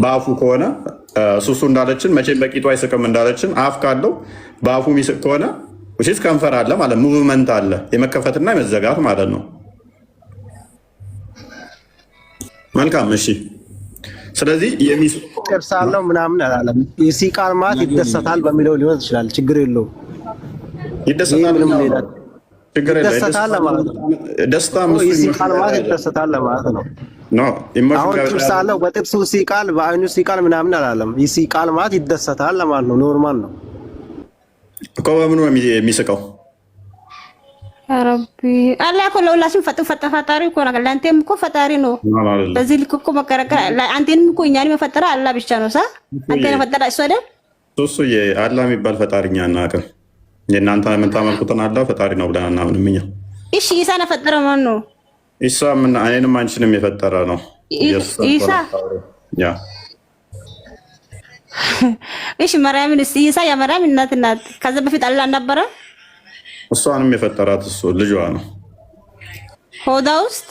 በአፉ ከሆነ ሱሱ እንዳለችን መቼም በቂጡ አይስቅም እንዳለችን አፍ ካለው በአፉ የሚስቅ ከሆነ ውሽስ ከንፈር አለ ማለት ሙቭመንት አለ የመከፈትና የመዘጋት ማለት ነው። መልካም እሺ። ስለዚህ ጥርስ አለው ምናምን አላለም። ይስቃል ማለት ይደሰታል በሚለው ሊሆን ይችላል። ችግር የለውም። ይደሰታል ችግር የለውም። ይደሰታል ማለት ነው። ደስታ ይስቃል ማለት ይደሰታል ማለት ነው። አሁን ጥርስ አለው በጥርሱ ሲቃል በአይኑ ሲቃል ምናምን አላለም። ይስቃል ማለት ይደሰታል ማለት ነው። ኖርማል ነው እኮ። በምኑ ነው የሚስቀው? ረቢ አላህ እኮ ለሁላችንም ፈጣሪ እኮ ነው። ለአንተም እኮ ፈጣሪ ነው። በዚህ ልክ እኮ መከራከር አንተንም እኮ እኛንም የፈጠረ አላህ ብቻ ነው። አንተን የፈጠረ እሱ አይደል? ሱሱዬ አላህ የሚባል ፈጣሪ እኛ አናውቅም። የእናንተ የምታመልኩትን አላህ ፈጣሪ ነው ብለን አናምንም እኛ። እሺ ኢሳን የፈጠረ ማን ነው? ኢሳ ምን እኔንም አንቺንም የፈጠረ ነው ኢሳ። ያ እሺ ማርያምን ኢሳ የማርያም እናት ናት። ከዛ በፊት አላህ ነበረ። እሷንም የፈጠራት እሱ ልጇ ነው። ሆዳ ውስጥ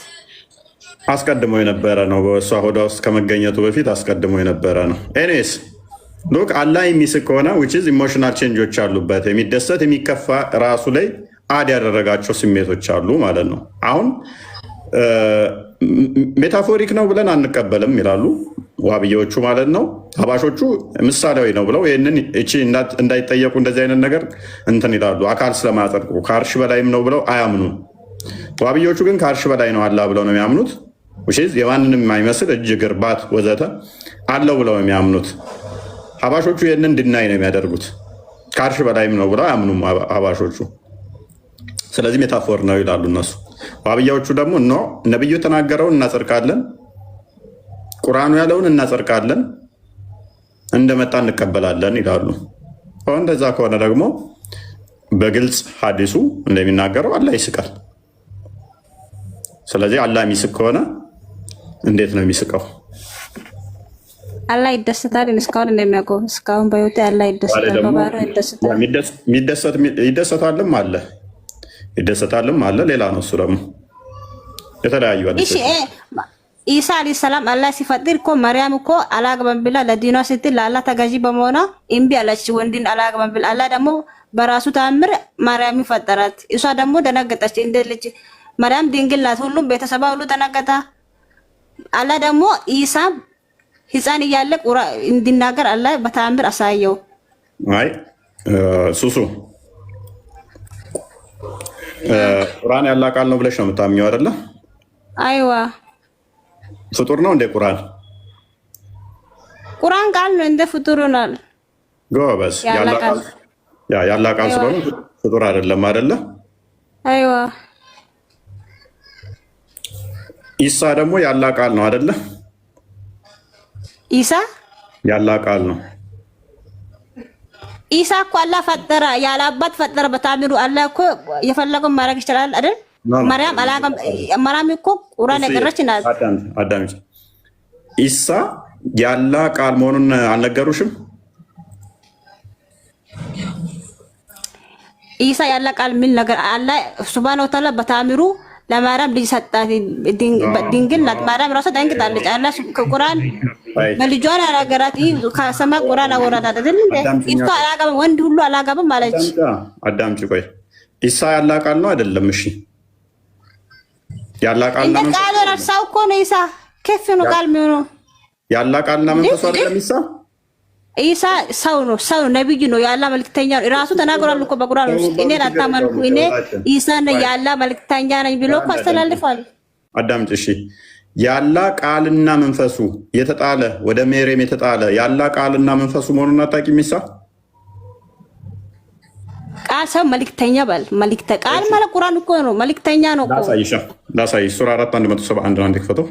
አስቀድሞ የነበረ ነው። በእሷ ሆዳ ውስጥ ከመገኘቱ በፊት አስቀድሞ የነበረ ነው። ኤኒዌይስ ሉክ አላህ የሚስቅ ከሆነ which is ኢሞሽናል ቼንጆች አሉበት። የሚደሰት የሚከፋ ራሱ ላይ አድ ያደረጋቸው ስሜቶች አሉ ማለት ነው። አሁን ሜታፎሪክ ነው ብለን አንቀበልም ይላሉ ዋብዬዎቹ ማለት ነው። ሀባሾቹ ምሳሌያዊ ነው ብለው ይህንን እቺ እንዳይጠየቁ እንደዚህ አይነት ነገር እንትን ይላሉ። አካል ስለማያጸድቁ ከአርሽ በላይም ነው ብለው አያምኑም። ዋብዬዎቹ ግን ከአርሽ በላይ ነው አላህ ብለው ነው የሚያምኑት። የማንንም የማይመስል እጅ፣ እግር፣ ባት ወዘተ አለው ብለው ነው የሚያምኑት። ሀባሾቹ ይህንን ድናይ ነው የሚያደርጉት። ከአርሽ በላይም ነው ብለው አያምኑም ሀባሾቹ። ስለዚህ ሜታፎር ነው ይላሉ እነሱ። ዋብያዎቹ ደግሞ ኖ ነብዩ የተናገረውን እናጸድቃለን፣ ቁርአኑ ያለውን እናጸድቃለን፣ እንደመጣ እንቀበላለን ይላሉ። እንደዛ ከሆነ ደግሞ በግልጽ ሐዲሱ እንደሚናገረው አላህ ይስቃል። ስለዚህ አላህ የሚስቅ ከሆነ እንዴት ነው የሚስቀው? አላህ ይደሰታል። እስካሁን እንደሚያውቀው እስካሁን በህይወት አላህ ይደሰታል። በባህር ይደሰታል። ይደሰታልም አለ። ሌላ ነው እሱ ደግሞ የተለያዩ አለ። እሺ ኢሳ አለይሂ ሰላም አላህ ሲፈጥር እኮ ማርያም እኮ አላግባም ብላ ለዲኗ ስትል ለአላህ ተገዢ በመሆኗ እምቢ አለች። ወንድን አላግባም ብላ አላህ ደግሞ በራሱ ተአምር ማርያም ፈጠራት። እሷ ደግሞ ደነገጠች። እንደ ልጅ ማርያም ድንግል ናት። ሁሉም ቤተሰባ ሁሉ ደነገጠ። አላህ ደግሞ ኢሳ ህፃን እያለ እንዲናገር አላህ በተአምር አሳየው። አይ ሱሱ ቁርአን ያላ ቃል ነው ብለሽ ነው የምታምኚው አይደለ? አይዋ ፍጡር ነው እንደ ቁርአን? ቁርአን ቃል ነው እንደ ፍጡር ነው። ጎበዝ። ያላ ቃል ስለሆነ ፍጡር አይደለም አይደለ? አይዋ ኢሳ ደግሞ ያላ ቃል ነው አይደለ? ኢሳ ያላ ቃል ነው። ኢሳ እኮ አላህ ፈጠረ፣ ያለ አባት ፈጠረ በታምሩ። አላህ እኮ የፈለገው ማድረግ ይችላል አይደል? ማርያም እኮ ቁርአን የቀረች ናት። አዳምጪ። ኢሳ ያላ ቃል መሆኑን አልነገሩሽም? ኢሳ ያላ ቃል ምን ነገር አላህ ሱብሃነሁ ወተዓላ በታምሩ ለማርያም ልጅ ሰጣት። ድንግል ናት ማርያም ራሷ ደንግጣለች። አላህ ቁርአን በልጇን አላገራት። ከሰማ ቁርአን አወራት አይደል? ኢሳ አላገባም፣ ወንድ ሁሉ አላገባም ማለች። አዳምጪ ቆይ። ኢሳ ያላ ቃል ነው አይደለም? እሺ ያላ ቃል ነው። ቃል ረሳው እኮ ነው ኢሳ። ከፍ ነው ቃል የሚሆነው ያላ ቃልና መንፈሱ አይደለም ኢሳ። ኢሳ ሰው ነው፣ ሰው ነብይ ነው፣ ያላ መልክተኛ ነው። ራሱ ተናግሯል እኮ በቁርአን ውስጥ እኔ አታመልኩ እኔ ኢሳ ነኝ ያላ መልክተኛ ነኝ ብሎ እኮ አስተላልፏል። አዳምጪ እሺ። ያላ ቃልና መንፈሱ የተጣለ ወደ መሬም የተጣለ ያላ ቃልና መንፈሱ መሆኑን አታውቂም? ኢሳ ቃል ሰው መልክተኛ ባል መልክተ ቃል ማለት ቁርአን እኮ ነው፣ መልክተኛ ነው እኮ። ላሳይሽ ሱራ 4 171 ክፈተው።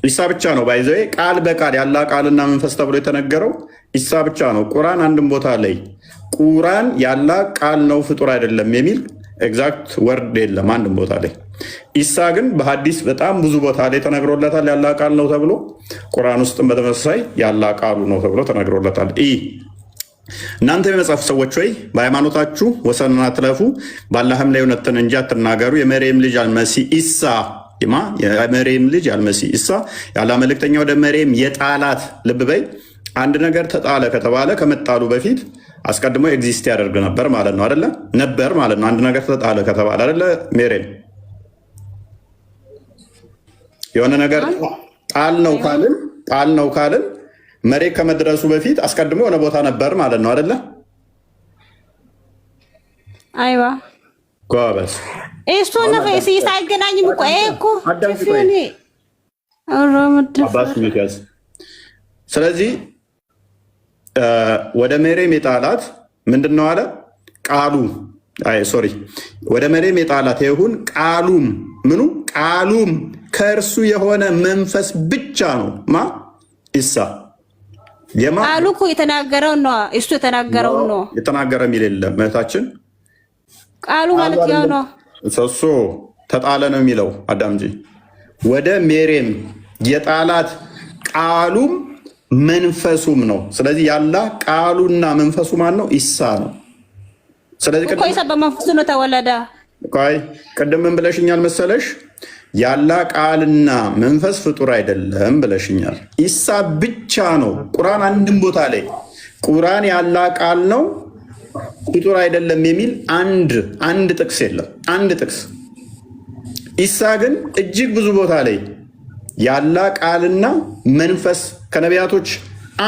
ኢሳ ብቻ ነው ባይዘው ቃል በቃል ያላ ቃልና መንፈስ ተብሎ የተነገረው ኢሳ ብቻ ነው። ቁርአን አንድም ቦታ ላይ ቁርአን ያላ ቃል ነው ፍጡር አይደለም የሚል ኤግዛክት ወርድ የለም አንድም ቦታ ላይ። ኢሳ ግን በሐዲስ በጣም ብዙ ቦታ ላይ ተነግሮለታል ያላ ቃል ነው ተብሎ። ቁርአን ውስጥም በተመሳሳይ ያላ ቃሉ ነው ተብሎ ተነግሮለታል። እናንተ የመጽሐፍ ሰዎች ወይ በሃይማኖታችሁ ወሰንን አትለፉ፣ በአላህም ላይ እውነትን እንጂ አትናገሩ። የመርየም ልጅ አልመሲህ ኢሳ የመርየም ልጅ አልመሲህ ኢሳ ያላ መልእክተኛ ወደ መርየም የጣላት። ልብ በይ፣ አንድ ነገር ተጣለ ከተባለ ከመጣሉ በፊት አስቀድሞ ኤግዚስት ያደርግ ነበር ማለት ነው አይደለ? ነበር ማለት ነው። አንድ ነገር ተጣለ ከተባለ አይደለ? መርየም የሆነ ነገር ጣል ነው ካልን መሬት ከመድረሱ በፊት አስቀድሞ የሆነ ቦታ ነበር ማለት ነው አይደለ? አይዋ ጎበዝ። እሱ ነው ፈይሲ ሳይገናኝም እኮ እኮ ስለዚህ ወደ መሬም የጣላት ምንድነው አለ? ቃሉ ወደ መሬም የጣላት ይሁን ቃሉም ምኑ ቃሉም ከእርሱ የሆነ መንፈስ ብቻ ነው። ኢሳ ቃሉ እኮ የተናገረው ነው። እሱ የተናገረው ነው። የተናገረ የሚል የለም እህታችን። ቃሉ ማለት ያው ነው። ሰሶ ተጣለ ነው የሚለው። አዳምጂ። ወደ መሬም የጣላት ቃሉም መንፈሱም ነው። ስለዚህ ያላ ቃሉና መንፈሱ ማን ነው? ኢሳ ነው። ስለዚህ ኢሳ በመንፈሱ ነው ተወለደ። ቅድም ምን ብለሽኛል መሰለሽ? ያላ ቃልና መንፈስ ፍጡር አይደለም ብለሽኛል። ኢሳ ብቻ ነው። ቁርአን አንድም ቦታ ላይ ቁርአን ያላ ቃል ነው ፍጡር አይደለም የሚል አንድ ጥቅስ የለም። አንድ ጥቅስ። ኢሳ ግን እጅግ ብዙ ቦታ ላይ ያላ ቃልና መንፈስ ከነቢያቶች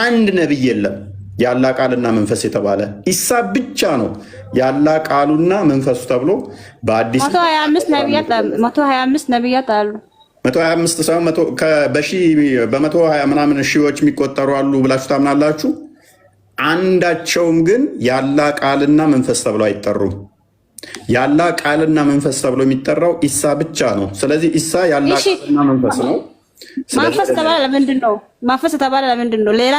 አንድ ነብይ የለም ያላ ቃልና መንፈስ የተባለ ኢሳ ብቻ ነው ያላ ቃሉና መንፈሱ ተብሎ በአዲስ 125 ነቢያት አሉ። 125 ሰው በ120 ምናምን ሺዎች የሚቆጠሩ አሉ ብላችሁ ታምናላችሁ? አንዳቸውም ግን ያላ ቃልና መንፈስ ተብሎ አይጠሩም። ያላ ቃልና መንፈስ ተብሎ የሚጠራው ኢሳ ብቻ ነው። ስለዚህ ኢሳ ያላ ቃልና መንፈስ ነው። መንፈስ ተባለ ለምንድን ነው? መንፈስ ተባለ ለምንድን ነው? ሌላ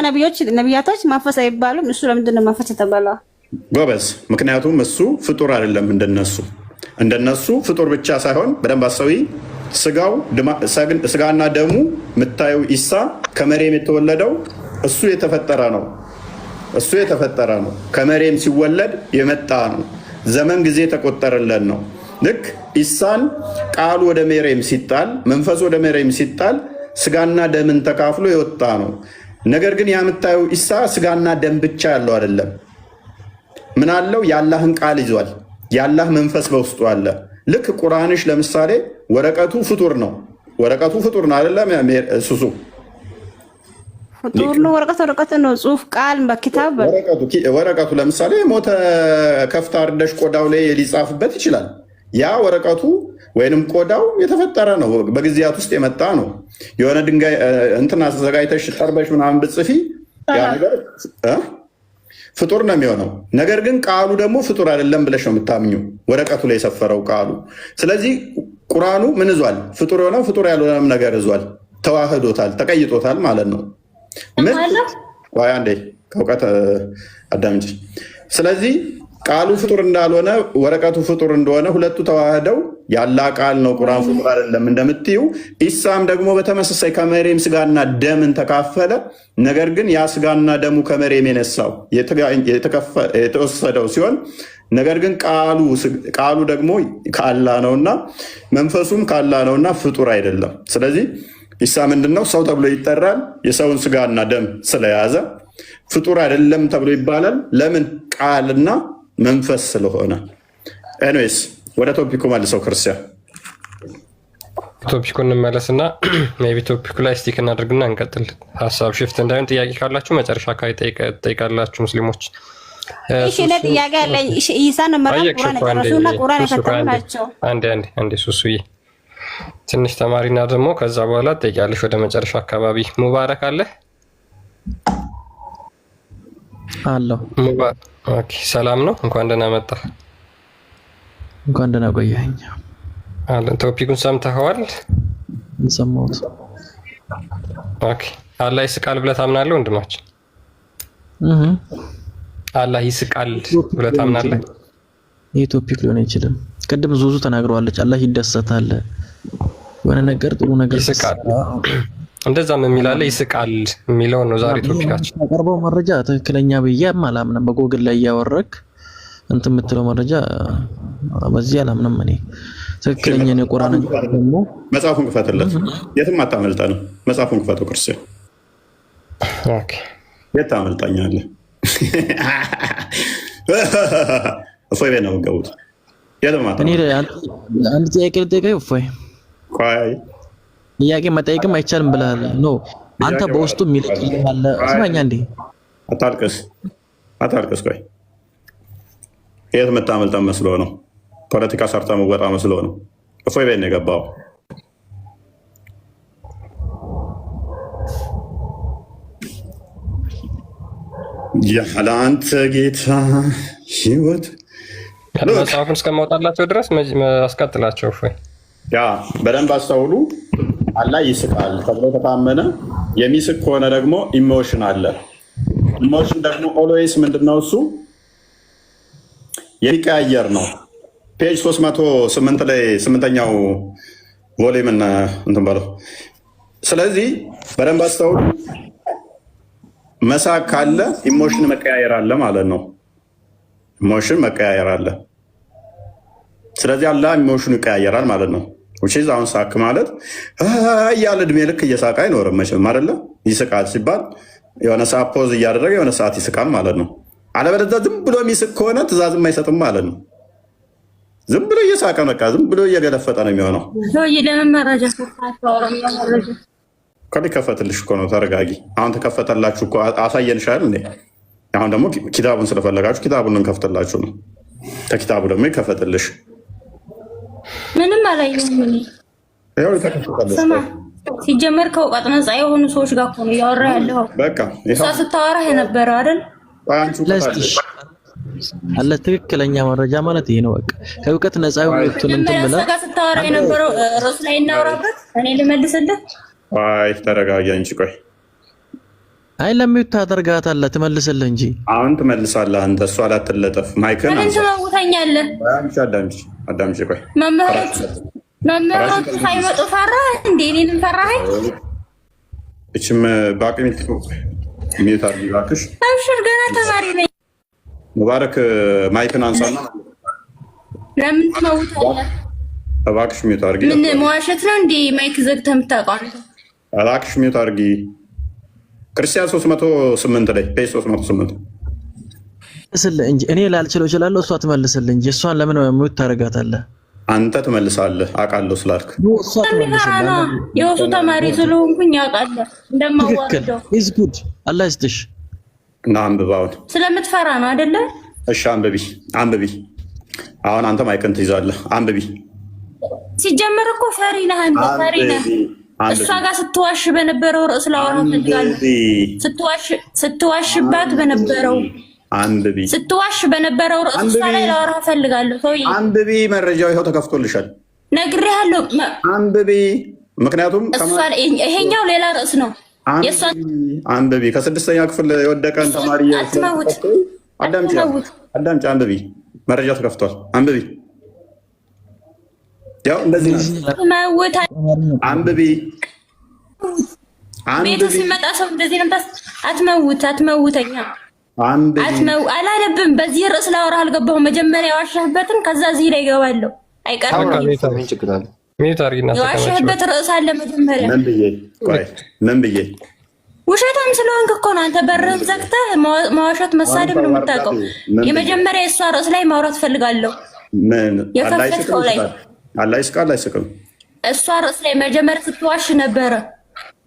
ነቢያቶች መንፈስ አይባሉም። እሱ ለምንድን ነው መንፈስ ተባለ? ጎበዝ። ምክንያቱም እሱ ፍጡር አይደለም እንደነሱ። እንደነሱ ፍጡር ብቻ ሳይሆን በደንብ አሰዊ ስጋና ደሙ የምታየው ኢሳ ከመሬም የተወለደው እሱ የተፈጠረ ነው። እሱ የተፈጠረ ነው። ከመሬም ሲወለድ የመጣ ነው። ዘመን ጊዜ ተቆጠረለን ነው። ልክ ኢሳን ቃሉ ወደ መሬም ሲጣል፣ መንፈስ ወደ መሬም ሲጣል ስጋና ደምን ተካፍሎ የወጣ ነው። ነገር ግን የምታየው ኢሳ ስጋና ደም ብቻ ያለው አይደለም። ምን አለው? የአላህን ቃል ይዟል። የአላህ መንፈስ በውስጡ አለ። ልክ ቁርአንሽ ለምሳሌ ወረቀቱ ፍጡር ነው። ወረቀቱ ፍጡር ነው አይደለም? ሱሱ ፍጡር ነው። ወረቀቱ ነው። ጽሁፍ ቃል በኪታብ ወረቀቱ ለምሳሌ ሞተ ከፍታ አርደሽ ቆዳው ላይ ሊጻፍበት ይችላል። ያ ወረቀቱ ወይንም ቆዳው የተፈጠረ ነው። በጊዜያት ውስጥ የመጣ ነው። የሆነ ድንጋይ እንትና ተዘጋጅተሽ ጠርበሽ ምናምን ብጽፊ ያ ነገር ፍጡር ነው የሚሆነው። ነገር ግን ቃሉ ደግሞ ፍጡር አይደለም ብለሽ ነው የምታምኙ፣ ወረቀቱ ላይ የሰፈረው ቃሉ። ስለዚህ ቁርአኑ ምን ይዟል? ፍጡር የሆነ ፍጡር ያልሆነም ነገር ይዟል። ተዋህዶታል፣ ተቀይጦታል ማለት ነው። ምን ወይ አንዴ ከእውቀት አዳምጪ። ስለዚህ ቃሉ ፍጡር እንዳልሆነ ወረቀቱ ፍጡር እንደሆነ ሁለቱ ተዋህደው ያላ ቃል ነው። ቁርአን ፍጡር አይደለም እንደምትዩ። ኢሳም ደግሞ በተመሳሳይ ከመሬም ስጋና ደምን ተካፈለ። ነገር ግን ያ ስጋና ደሙ ከመሬም የነሳው የተወሰደው ሲሆን ነገር ግን ቃሉ ደግሞ ከአላህ ነውና መንፈሱም ከአላህ ነውና ፍጡር አይደለም። ስለዚህ ኢሳ ምንድነው? ሰው ተብሎ ይጠራል። የሰውን ስጋና ደም ስለያዘ ፍጡር አይደለም ተብሎ ይባላል። ለምን? ቃልና መንፈስ ስለሆነ። ኤኒዌይስ ወደ ቶፒኩ መልሰው ክርስቲያን ቶፒኩ እንመለስና ሜቢ ቶፒኩ ላይ ስቲክ እናደርግና እንቀጥል። ሀሳብ ሽፍት እንዳይሆን ጥያቄ ካላችሁ መጨረሻ አካባቢ ጠይቃላችሁ ሙስሊሞች። እሺ ለጥያቄ አለኝ። ኢሳን መራቅ ቁርአን የቀረሱና ቁርአን የፈተኑ ናቸው። አንዴ ሱሱዬ ትንሽ ተማሪና ደግሞ ከዛ በኋላ ጠይቃለሽ ወደ መጨረሻ አካባቢ። ሙባረክ አለ አለው። ኦኬ ሰላም ነው። እንኳን ደህና መጣ። እንኳን ደህና ቆየኸኝ። ቶፒኩን ሰምተኸዋል? ሰማሁት። ኦኬ አላህ ይስቃል ብለህ ታምናለህ ወንድማችን? አላህ ይስቃል ብለህ ታምናለህ? ይህ ቶፒክ ሊሆን አይችልም። ቅድም ዙዙ ተናግረዋለች። አላህ ይደሰታል፣ የሆነ ነገር ጥሩ ነገር ይስቃል፣ እንደዛም የሚላለ ይስቃል የሚለው ነው ዛሬ ቶፒካችን። ያቀርበው መረጃ ትክክለኛ ብዬ አላምንም። በጎግል ላይ ያወረክ እንትን የምትለው መረጃ በዚህ አላምንም። እኔ ትክክለኛ ነው። ቁርአን ደግሞ መጽሐፉን ክፈትለት፣ የትም አታመልጠንም። መጽሐፉን ክፈተው ክርስቲያን። ኦኬ የት ታመልጣኛለህ? እፎይ ቤት ነው የምትገቡት። እኔ አንድ ጥያቄ ልጠይቅህ እፎይ። ጥያቄ መጠየቅም አይቻልም ብለሃል። ኖ አንተ በውስጡ የሚልክልህ አለ። ስማኛ እንዴ አታልቅስ። ቆይ የት የምታመልጠን መስሎ ነው? ፖለቲካ ሰርታ መወጣ መስሎ ነው? እፎይ ቤት ነው የገባው። ያለ አንተ ጌታ ህይወት መጽሐፉን እስከማውጣላቸው ድረስ አስቀጥላቸው። እፎይ ያ በደንብ አስተውሉ። አላህ ይስቃል ተብሎ ከታመነ የሚስቅ ከሆነ ደግሞ ኢሞሽን አለ። ኢሞሽን ደግሞ ኦልዌይስ ምንድነው? እሱ የሚቀያየር ነው። ፔጅ 308 ላይ 8ኛው ቮሊዩም እንትን በለው። ስለዚህ በደንብ አስተውሉ። መሳቅ ካለ ኢሞሽን መቀያየር አለ ማለት ነው። ኢሞሽን መቀያየር አለ። ስለዚህ አላህ ኢሞሽኑ ይቀያየራል ማለት ነው። ውጪዝ አሁን ሳክ ማለት እያለ እድሜ ልክ እየሳቀ አይኖርም መቼም አይደለ? ይስቃል ሲባል የሆነ ሰዓት ፖዝ እያደረገ የሆነ ሰዓት ይስቃል ማለት ነው። አለበለዚያ ዝም ብሎ የሚስቅ ከሆነ ትእዛዝም አይሰጥም ማለት ነው። ዝም ብሎ እየሳቀ በቃ ዝም ብሎ እየገለፈጠ ነው የሚሆነው። ከፈትልሽ እኮ ነው። ተረጋጊ። አሁን ተከፈተላችሁ እኮ አሳየንሻል እንዴ? አሁን ደግሞ ኪታቡን ስለፈለጋችሁ ኪታቡን እንከፍትላችሁ ነው። ከኪታቡ ደግሞ ይከፈትልሽ። ምንም አላየሁም እኔ። ስማ ሲጀመር ከእውቀት ነፃ የሆኑ ሰዎች ጋር እኮ ነው እያወራ ያለው። በቃ እሷ ስታወራ የነበረው አይደል? አለ ትክክለኛ መረጃ ማለት ይሄ ነው። በቃ ከእውቀት ነፃ የሆኑትን እንትን ብላ ጋር ስታወራ የነበረው ርዕስ ላይ እናወራበት። እኔ ልመልስልህ። አይ ተረጋጊ እንጂ ቆይ አይ ለሚዩት ታደርጋታለህ ትመልስልህ እንጂ አሁን ትመልሳለህ አንተ። እሷ አላትለጠፍ ማይክን ምን ትመውተኛለህ? አዳምጪ ቆይ መምህሮቹ ሳይመጡ ፈራህ እንዴ? እኔንም ፈራኸኝ? እችም ባቅሚት ሚት አድርጊ እባክሽ። አብሽር ገና ተማሪ ነኝ። ሙባረክ ማይክን አንሳና ለምን ትመውታለህ? እባክሽ ሚት አድርጊ። ምን መዋሸት ነው እንዴ? ማይክ ዘግተህ የምታውቀው? እባክሽ ሚት አድርጊ። ክርስቲያን 308 ላይ ፔጅ 308 ስለ እንጂ እኔ ላልችለው እችላለሁ፣ እሷ ትመልስልህ እንጂ እሷን ለምን ሚውት ታደርጋታለህ? አንተ ትመልሳለህ አውቃለሁ ስላልክ። የወሱ ተማሪ ስለሆንኩኝ አውቃለሁ እንደማዋርደው። ኢዝ ጉድ አላህ ይስጥሽ። እና አንብባውን ስለምትፈራ ነው አይደለ? እሺ አንብቢ። አሁን አንተ ማይክን ትይዛለህ። አንብቢ። ሲጀመር እኮ ፈሪ ነህ አንተ፣ ፈሪ ነህ። እሷ ጋር ስትዋሽ በነበረው ርዕስ ላወራ ፈልጋለሁ። ስትዋሽባት በነበረው አንብቢ። ስትዋሽ በነበረው ርዕስ እሷ ላይ ላወራ ፈልጋለሁ። ሰውዬ አንብቢ። መረጃው ይኸው ተከፍቶልሻል። ነግሬሃለሁ። አንብቢ። ምክንያቱም ይሄኛው ሌላ ርዕስ ነው። አንብቢ። ከ6ኛ ክፍል የወደቀን ተማሪ አዳምጪ። አንብቢ። መረጃው ተከፍቷል። አንብቢ። ያው እንደዚህ አንብቢ። ቤቱ ሲመጣ ሰው እንደዚህ ነው። አትመውተኛ አላለብም። በዚህ ርዕስ ላወራ አልገባሁም። መጀመሪያ የዋሻህበትን ከዛ እዚህ ላይ እገባለሁ። አይቀርም። የዋሻህበት ርዕስ አለ መጀመሪያ። ምን ብዬ ውሸታም ስለሆንክ እኮ ነው አንተ በርህን ዘግተህ መዋሸት መሳደብ ነው የምታውቀው። የመጀመሪያ የእሷ ርዕስ ላይ ማውራት ፈልጋለሁ። የከፈትከው ላይ አላህ ይስቃል አይስቅም? እሷ ርዕስ ላይ መጀመሪያ ስትዋሽ ነበረ።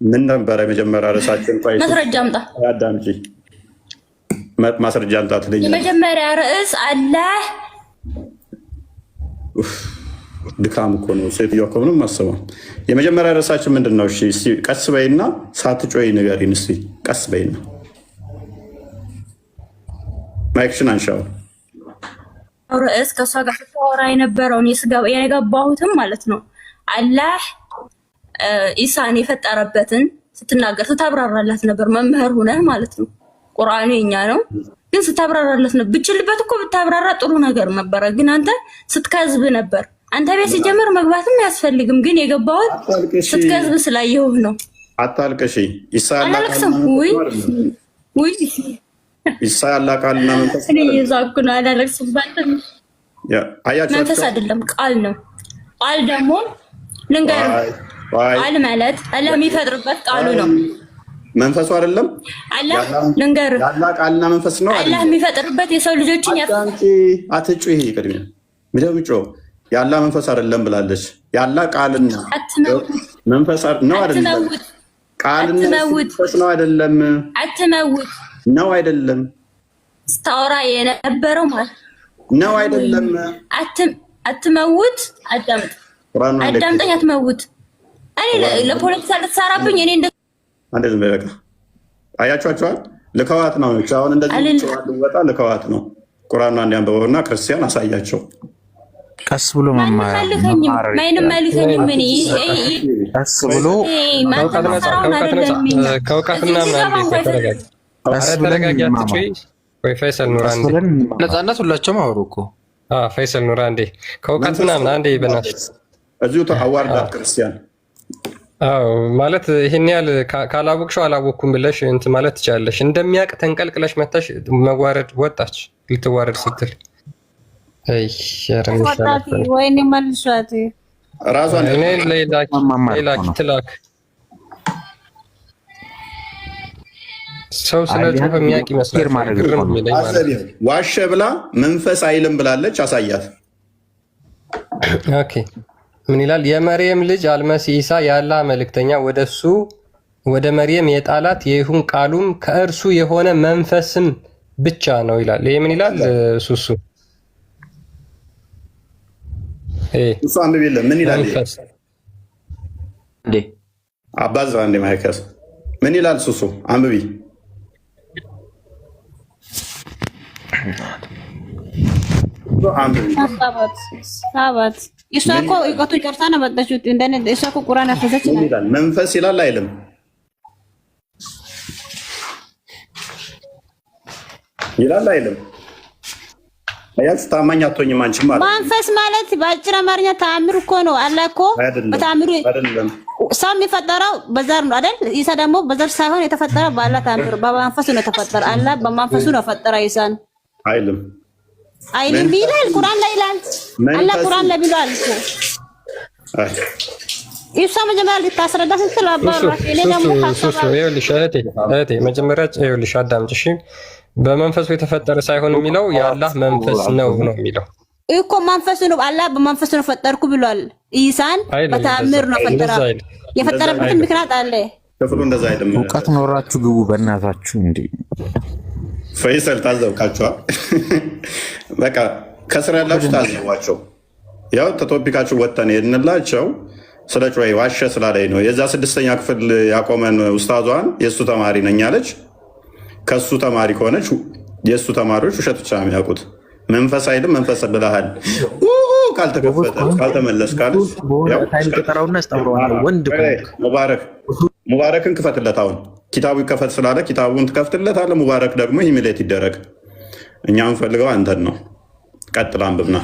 ምን ነበረ የመጀመሪያ ርዕሳችን? ማስረጃ አምጣ። አዳምጪ። ማስረጃ አምጣ ትለኝ። የመጀመሪያ ርዕስ አላህ ድካም እኮ ነው። ሴትዮዋ እኮ ምንም አሰበው። የመጀመሪያ ርዕሳችን ምንድን ነው? እሺ ቀስ በይና ሳትጮይ ንገሪን እስኪ። ቀስ በይና ማይክሽን አንሻው። ርዕስ ከእሷ ጋር ስታወራ የነበረውን የገባሁትም ማለት ነው አላህ ኢሳን የፈጠረበትን ስትናገር ስታብራራላት ነበር። መምህር ሁነህ ማለት ነው። ቁርአኑ የኛ ነው ግን ስታብራራላት ነበር። ብችልበት እኮ ብታብራራ ጥሩ ነገር ነበረ፣ ግን አንተ ስትከዝብ ነበር። አንተ ቤት ሲጀምር መግባትም አያስፈልግም፣ ግን የገባሁት ስትከዝብ ስላየሁህ ነው። አታልቅሺ። አላለቅስም። ውይ ኢሳ ያላቃልና መንፈስ እኔ ይዛኩና አላለቅስም። መንፈስ አይደለም ቃል ነው። ቃል ደግሞ ልንገርህ፣ ቃል ማለት አላህ የሚፈጥርበት ቃሉ ነው። መንፈሱ አይደለም። አላህ ልንገርህ፣ ያላቃልና መንፈስ ነው። አላህ የሚፈጥርበት የሰው ልጆችን አትጩ። ይሄ ቅድሚያ ምድምጮ ያላ መንፈስ አይደለም ብላለች። ያላ ቃልና መንፈስ ነው አይደለም። ቃልና መንፈስ ነው አይደለም። አትመውት ነው አይደለም። ስታወራ የነበረው ማለት ነው አይደለም። አትመውት። አዳምጠኝ። አትመውት። እኔ ለፖለቲካ ልትሰራብኝ እኔ እንደዚህ በቃ አያችኋቸዋል። ልከዋት ነው። አሁን እንደዚህ ወጣ ልከዋት ነው። ቁርአን አንድ አንብበውና ክርስቲያን አሳያቸው። ቀስ ብሎ መማር ማይንም ማልከኝም ምን ቀስ ብሎ ከውቀትና ፈይሰል ኑራ ነፃነት ሁላቸውም አወሩ እኮ። ፈይሰል ኑራ እንዴ ከውቀት ምናምን አንዴ በናትሽ እዚሁ አዋርዳት ክርስቲያን። አዎ ማለት ይሄን ያህል ካላወቅሽው አላወቅኩም ብለሽ እንትን ማለት ትችላለሽ። እንደሚያውቅ ተንቀልቅለሽ መታሽ መዋረድ ወጣች ልትዋረድ ስትል ወይኔ መልሷት ራሷን ሌላ ትላክ ሰው ስለ ጽሁፍ የሚያውቅ ይመስላል። ዋሸ ብላ መንፈስ አይልም ብላለች። አሳያት። ኦኬ ምን ይላል? የመርየም ልጅ አልመሲ ኢሳ የአላህ መልእክተኛ ወደሱ ወደ መርየም የጣላት የይሁን ቃሉም ከእርሱ የሆነ መንፈስም ብቻ ነው ይላል። ይሄ ምን ይላል? ሱሱ እሱ አንብብ የለም። ምን ይላል? አባዛ እንደ ማይከስ ምን ይላል? ሱሱ አንብቢ። ሳባት እሷ እኮ እቆቱ ጨርሳ ነው መጣችው። እንደነ እሷ እኮ ቁርአን አፈዘች ይላል። መንፈስ ይላል አይልም? ይላል አይልም? አያችሁ ታማኝ አትሆኝም አንቺ ማለት መንፈስ ማለት በአጭር አማርኛ ተአምር እኮ ነው። አላህ እኮ በተአምሩ ሰው የሚፈጠረው በዘር ነው አይደል? ኢሳ ደግሞ በዘር ሳይሆን የተፈጠረው በአላህ ተአምር በመንፈሱ ነው የተፈጠረው። አላህ በመንፈሱ ነው ፈጠረ ኢሳን አይልም? አይልም ይላል ቁርአን ላይ ይላል። አላህ ቁርአን ላይ ብሏል እኮ ኢሳ መጀመሪያ ልታስረዳ ስትል አባራ እኔ ደግሞ ይኸውልሽ እህቴ መጀመሪያ ይኸውልሽ አዳምጪ እሺ። በመንፈሱ የተፈጠረ ሳይሆን የሚለው የአላህ መንፈስ ነው የሚለው እኮ መንፈሱ ነው። አላህ በመንፈሱ ነው ፈጠርኩ ብሏል። ኢሳን በተአምር ነው ፈጠረ። የፈጠረበት ምክንያት አለ። ክፍሉ እንደዛ አይደለም። እውቀት ኖራችሁ ግቡ በእናታችሁ። እንዴ ፈይሰል ታዘብካችኋል። በቃ ከስራ ያላችሁ ታዘቧቸው። ያው ተቶፒካችሁ ወጣን የድንላቸው ስለ ጮይ ዋሸ ስላለኝ ነው። የዛ 6ኛ ክፍል ያቆመን ኡስታዟን የሱ ተማሪ ነኝ አለች። ከሱ ተማሪ ከሆነች የሱ ተማሪዎች ውሸት ብቻ ነው የሚያውቁት። መንፈስ አይልም መንፈስ ብለሃል ካልተከፈተ ካልተመለስ ካለች ሙባረክን ክፈትለት። አሁን ኪታቡ ይከፈት ስላለ ኪታቡን ትከፍትለታለህ። ሙባረክ ደግሞ ሂሚሌት ይደረግ። እኛ የምንፈልገው አንተን ነው። ቀጥል አንብብና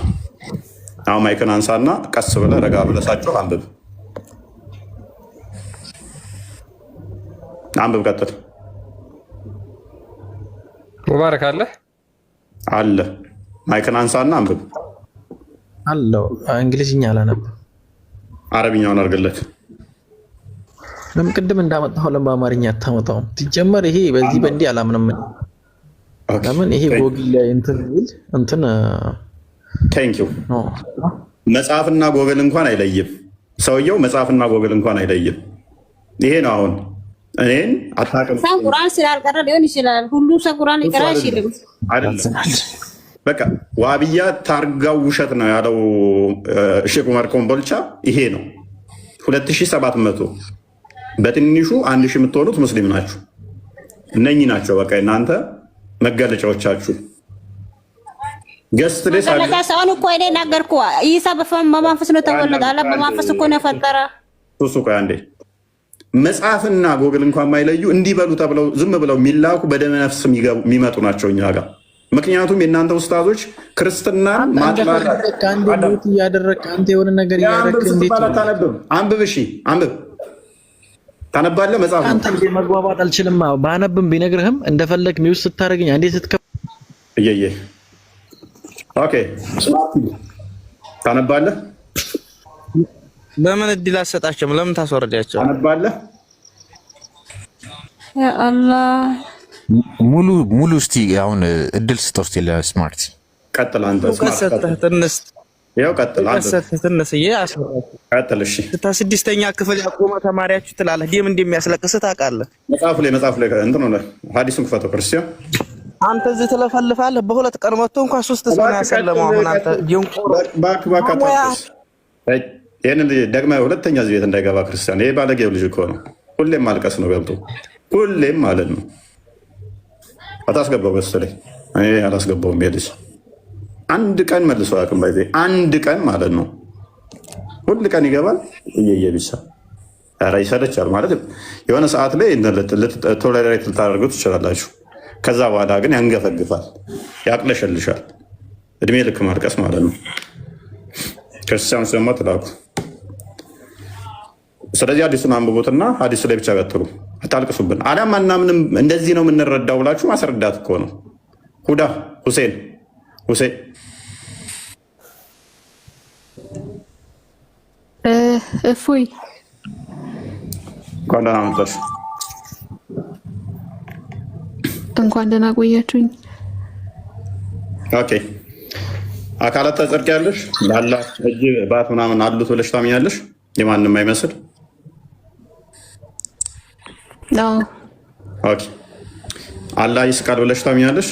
አሁን ማይክን አንሳና ቀስ ብለህ ረጋ ብለህ ሳቸው አንብብ አንብብ ቀጥል። ሙባረክ አለ አለ ማይክን አንሳና አንብብ አለው። እንግሊዝኛ አላነብም አረብኛውን አድርግለት። ለምን ቅድም እንዳመጣው ለምን በአማርኛ አታመጣውም? ሲጀመር ይሄ በዚህ በእንዲህ አላምንም። ለምን ይሄ ጎግል ላይ እንትን ቴንክ ዩ መጽሐፍና ጎግል እንኳን አይለይም። ሰውየው መጽሐፍና ጎግል እንኳን አይለይም። ይሄ ነው አሁን እኔን አታውቅም። ሰው ቁርአን ስላልቀረ ሊሆን ይችላል። ሁሉ ሰው ቁርአን ይቀራ አይችልም አይደለም። በቃ ዋብያ ታርጋው ውሸት ነው ያለው ሼክ ዑመር ኮምቦልቻ። ይሄ ነው 2700 በትንሹ 1000 የምትሆኑት ሙስሊም ናችሁ። እነኚህ ናቸው በቃ እናንተ መገለጫዎቻችሁ። ገስት ደስ አለ ሰውን እኮ እኔ ነገርኩ። ኢሳ በመንፈስ ነው ተወለደ። አላህ በመንፈስ እኮ ነው ፈጠረ። እሱ ቆይ አንዴ መጽሐፍና ጎግል እንኳን ማይለዩ እንዲበሉ ተብለው ዝም ብለው የሚላኩ በደመ ነፍስ የሚመጡ ናቸው እኛ ጋር። ምክንያቱም የእናንተ ኡስታዞች ክርስትናን ማጥላላት እያደረግህ አንተ የሆነ ነገር እያደረግህ እንዴት አንብብ። እሺ አንብብ። ታነባለህ መጽሐፍ አንተ እንዴ መግባባት አልችልም። ባነብም ቢነግርህም እንደፈለግ ሚውስ ስታደርገኝ አንዴ ስትከፍ እየየ ኦኬ ታነባለህ። በምን እድል አሰጣቸውም? ለምን ታስወርዳቸው? ታነባለህ ያ አላህ ሙሉ እስቲ አሁን እድል ስጠው እስቲ ለስማርት ቀጥል። አንተ ስማርት ተነስ ያው ቀጥል። አንተ ተነስዬ አስወራችሁ ቀጥል። እሺ 6ኛ ክፍል ያቆመ ተማሪያችሁ ትላለህ። ደም እንደሚያስለቅስ ታውቃለህ። መጽሐፍ ላይ እንትን ነው ሐዲሱን ክፈተው ክርስቲያን። አንተ እዚህ ትለፈልፋለህ። በሁለት ቀን መጥቶ እንኳን 3 ሰው ያሰለመው አሁን አንተ ጀንቆሮ ባክ ይሄንን ደግመህ ሁለተኛ እዚህ ቤት እንዳይገባ ክርስቲያን። ይሄ ባለጌው ልጅ እኮ ነው። ሁሌም ማልቀስ ነው ገብቶ ሁሌም ማለት ነው። አታስገባው መሰለኝ። እኔ አላስገባውም። ይሄ ልጅ አንድ ቀን መልሶ አያውቅም። ባይዘ አንድ ቀን ማለት ነው። ሁል ቀን ይገባል። እየየቢሳ ኧረ ይሰለቻል ማለት የሆነ ሰዓት ላይ ቶለሬት ልታደርጉት ትችላላችሁ። ከዛ በኋላ ግን ያንገፈግፋል፣ ያቅለሸልሻል። እድሜ ልክ ማልቀስ ማለት ነው። ክርስቲያኖች ደግሞ ትላኩ። ስለዚህ አዲሱን አንብቦትና አዲሱ ላይ ብቻ ቀጥሉ፣ አታልቅሱብን። አሊያም አናምንም እንደዚህ ነው የምንረዳው ብላችሁ ማስረዳት እኮ ነው። ሁዳ ሁሴን እፎይ እንኳን ደህና መጣሽ። እንኳን ደህና ቆያችሁኝ። ኦኬ አካላት ተጸድቅ ያለሽ ላላ እጅ ባት ምናምን አሉት ብለሽ ታምኛለሽ? የማንም አይመስል ነው። ኦኬ አላህ ይስቃል ብለሽ ታምኛለሽ?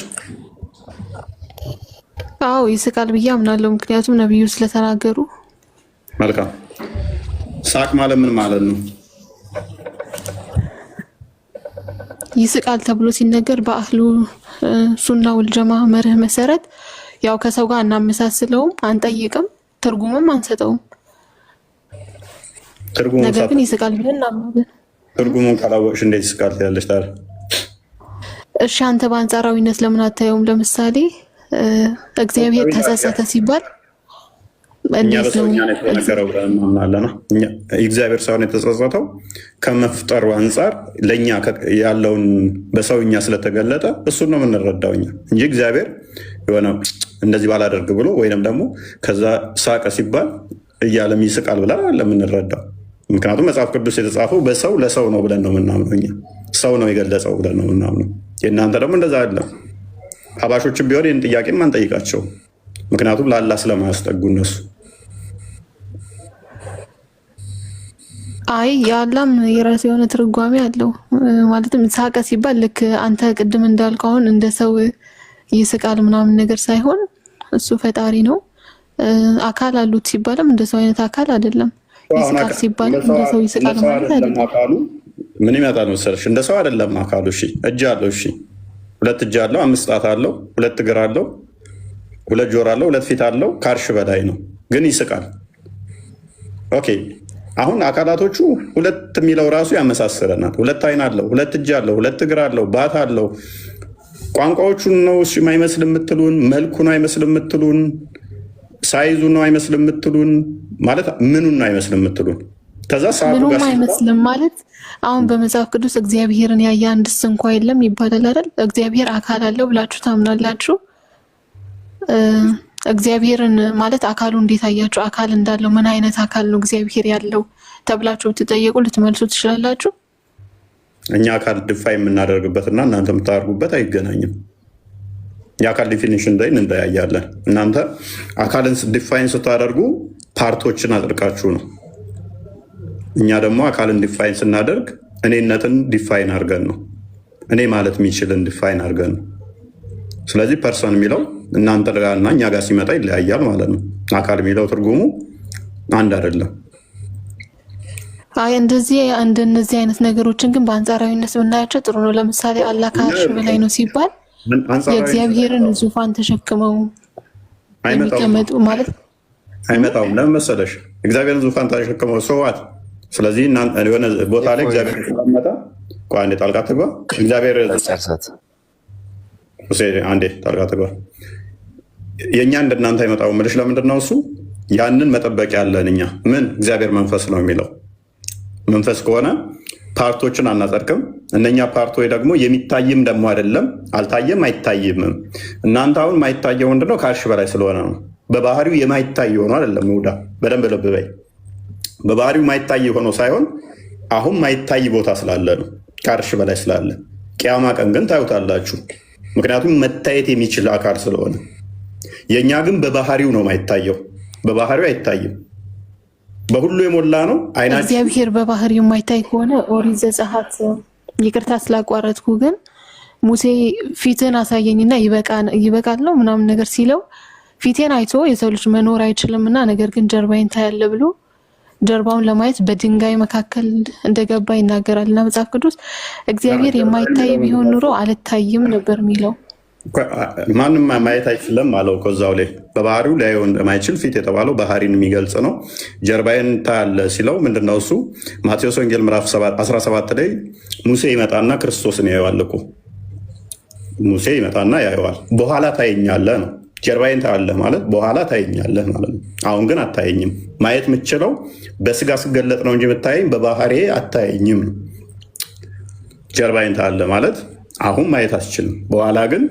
አዎ ይስቃል ብዬ አምናለሁ፣ ምክንያቱም ነብዩ ስለተናገሩ። መልካም። ሳቅ ማለት ምን ማለት ነው? ይስቃል ተብሎ ሲነገር በአህሉ ሱና ወልጀማ መርህ መሰረት ያው ከሰው ጋር እናመሳስለውም፣ አንጠይቅም፣ ትርጉምም አንሰጠውም። ነገር ግን ይስቃል ብለን እናምናለን። ትርጉሙን ካላወቅሽ እንዴት ይስቃል ያለሽ ታዲያ? እሺ አንተ በአንጻራዊነት ለምን አታየውም? ለምሳሌ እግዚአብሔር ተጸጸተ ሲባል እኛ በሰውኛ ነው የተነገረው ብለን እናምናለን። እግዚአብሔር ሳይሆን የተጸጸተው ከመፍጠሩ አንጻር ለኛ ያለውን በሰውኛ ስለተገለጠ እሱን ነው የምንረዳው እኛ እንጂ እግዚአብሔር የሆነ እንደዚህ ባላደርግ ብሎ ወይንም ደግሞ ከዛ ሳቀ ሲባል እያለም ይስቃል ብለን ለምንረዳው። ምክንያቱም መጽሐፍ ቅዱስ የተጻፈው በሰው ለሰው ነው ብለን ነው የምናምነው እኛ ሰው ነው የገለጸው ብለን ነው የምናምነው። የእናንተ ደግሞ እንደዛ አይደለም። ሀባሾችም ቢሆን ይህን ጥያቄም አንጠይቃቸው፣ ምክንያቱም ለአላህ ስለማያስጠጉ እነሱ። አይ የአላህም የራሱ የሆነ ትርጓሜ አለው። ማለትም ሳቀ ሲባል ልክ አንተ ቅድም እንዳልከው አሁን እንደ ሰው ይስቃል ምናምን ነገር ሳይሆን እሱ ፈጣሪ ነው። አካል አሉት ሲባልም እንደ ሰው አይነት አካል አይደለም። ይስቃል ሲባል እንደ ሰው ይስቃል ማለት አይደለም። አካሉ ምን ይመጣል መሰለሽ? እንደ ሰው አይደለም አካሉ። እሺ እጅ አለው፣ እሺ 2 እጅ አለው፣ 5 ጣት አለው፣ 2 እግር አለው፣ 2 ጆሮ አለው፣ 2 ፊት አለው። ከአርሽ በላይ ነው ግን ይስቃል። ኦኬ አሁን አካላቶቹ 2 የሚለው ራሱ ያመሳስረናል። 2 አይን አለው፣ 2 እጅ አለው፣ 2 እግር አለው፣ ባት አለው። ቋንቋዎቹን ነው እሺ የማይመስል የምትሉን፣ መልኩ ነው አይመስል የምትሉን፣ ሳይዙ ነው አይመስል የምትሉን፣ ማለት ምኑን ነው አይመስል የምትሉን? ከዛ ምኑም አይመስልም ማለት አሁን በመጽሐፍ ቅዱስ እግዚአብሔርን ያየ አንድስ እንኳ የለም ይባላል አይደል? እግዚአብሔር አካል አለው ብላችሁ ታምናላችሁ? እግዚአብሔርን ማለት አካሉ እንዴት አያችሁ? አካል እንዳለው ምን አይነት አካል ነው እግዚአብሔር ያለው ተብላችሁ ብትጠየቁ ልትመልሱ ትችላላችሁ? እኛ አካል ድፋይ የምናደርግበትና እናንተ የምታደርጉበት አይገናኝም። የአካል ዲፊኒሽን ላይ እንለያያለን። እናንተ አካልን ዲፋይን ስታደርጉ ፓርቶችን አጥርቃችሁ ነው። እኛ ደግሞ አካልን ዲፋይን ስናደርግ እኔነትን ዲፋይን አድርገን ነው። እኔ ማለት የሚችልን ዲፋይን አድርገን ነው። ስለዚህ ፐርሰን የሚለው እናንተ ጋርና እኛ ጋር ሲመጣ ይለያያል ማለት ነው። አካል የሚለው ትርጉሙ አንድ አይደለም። አይ እንደነዚህ አይነት ነገሮችን ግን በአንጻራዊነት ብናያቸው ጥሩ ነው። ለምሳሌ አላህ ከአርሽ በላይ ነው ሲባል የእግዚአብሔርን ዙፋን ተሸክመው የሚቀመጡ ማለት አይመጣውም። ለምን መሰለሽ? እግዚአብሔርን ዙፋን ተሸክመው ሰዋት። ስለዚህ የሆነ ቦታ ላይ እግዚአብሔር ተቀመጠ። አንዴ ጣልቃ ትግባ። እግዚአብሔር አንዴ ጣልቃ ትግባ። የእኛ እንደናንተ አይመጣውም የምልሽ ለምንድን ነው? እሱ ያንን መጠበቂያ ያለን እኛ ምን እግዚአብሔር መንፈስ ነው የሚለው መንፈስ ከሆነ ፓርቶችን አናጸድቅም። እነኛ ፓርቶች ደግሞ የሚታይም ደግሞ አይደለም፣ አልታየም፣ አይታይምም። እናንተ አሁን ማይታየው ምንድነው? ከአርሽ በላይ ስለሆነ ነው። በባህሪው የማይታይ ሆኖ አይደለም። ይሁዳ በደንብ ልብ በይ። በባህሪው ማይታይ ሆኖ ሳይሆን አሁን ማይታይ ቦታ ስላለ ነው፣ ከአርሽ በላይ ስላለ። ቅያማ ቀን ግን ታዩታላችሁ፣ ምክንያቱም መታየት የሚችል አካል ስለሆነ። የእኛ ግን በባህሪው ነው ማይታየው፣ በባህሪው አይታይም። በሁሉ የሞላ ነው አይናችን። እግዚአብሔር በባህሪው የማይታይ ከሆነ ኦሪት ዘጸአት ይቅርታ ስላቋረጥኩ፣ ግን ሙሴ ፊትን አሳየኝና ይበቃል ነው ምናምን ነገር ሲለው ፊቴን አይቶ የሰው ልጅ መኖር አይችልምና ነገር ግን ጀርባዬን ታያለ ብሎ ጀርባውን ለማየት በድንጋይ መካከል እንደገባ ይናገራል። እና መጽሐፍ ቅዱስ እግዚአብሔር የማይታይ ቢሆን ኑሮ አልታይም ነበር የሚለው። ማንም ማየት አይችልም አለው። ከዛው ላይ በባህሪው ሊያየው እንደማይችል ፊት የተባለው ባህሪን የሚገልጽ ነው። ጀርባዬን ታያለ ሲለው ምንድነው እሱ? ማቴዎስ ወንጌል ምዕራፍ 17 ላይ ሙሴ ይመጣና ክርስቶስን ያየዋል እኮ። ሙሴ ይመጣና ያየዋል። በኋላ ታየኛለህ ነው። ጀርባዬን ታያለህ ማለት በኋላ ታየኛለህ ማለት ነው። አሁን ግን አታየኝም። ማየት የምችለው በስጋ ስገለጥ ነው እንጂ የምታየኝ በባህሬ አታየኝም ነው። ጀርባዬን ታያለህ ማለት አሁን ማየት አስችልም፣ በኋላ ግን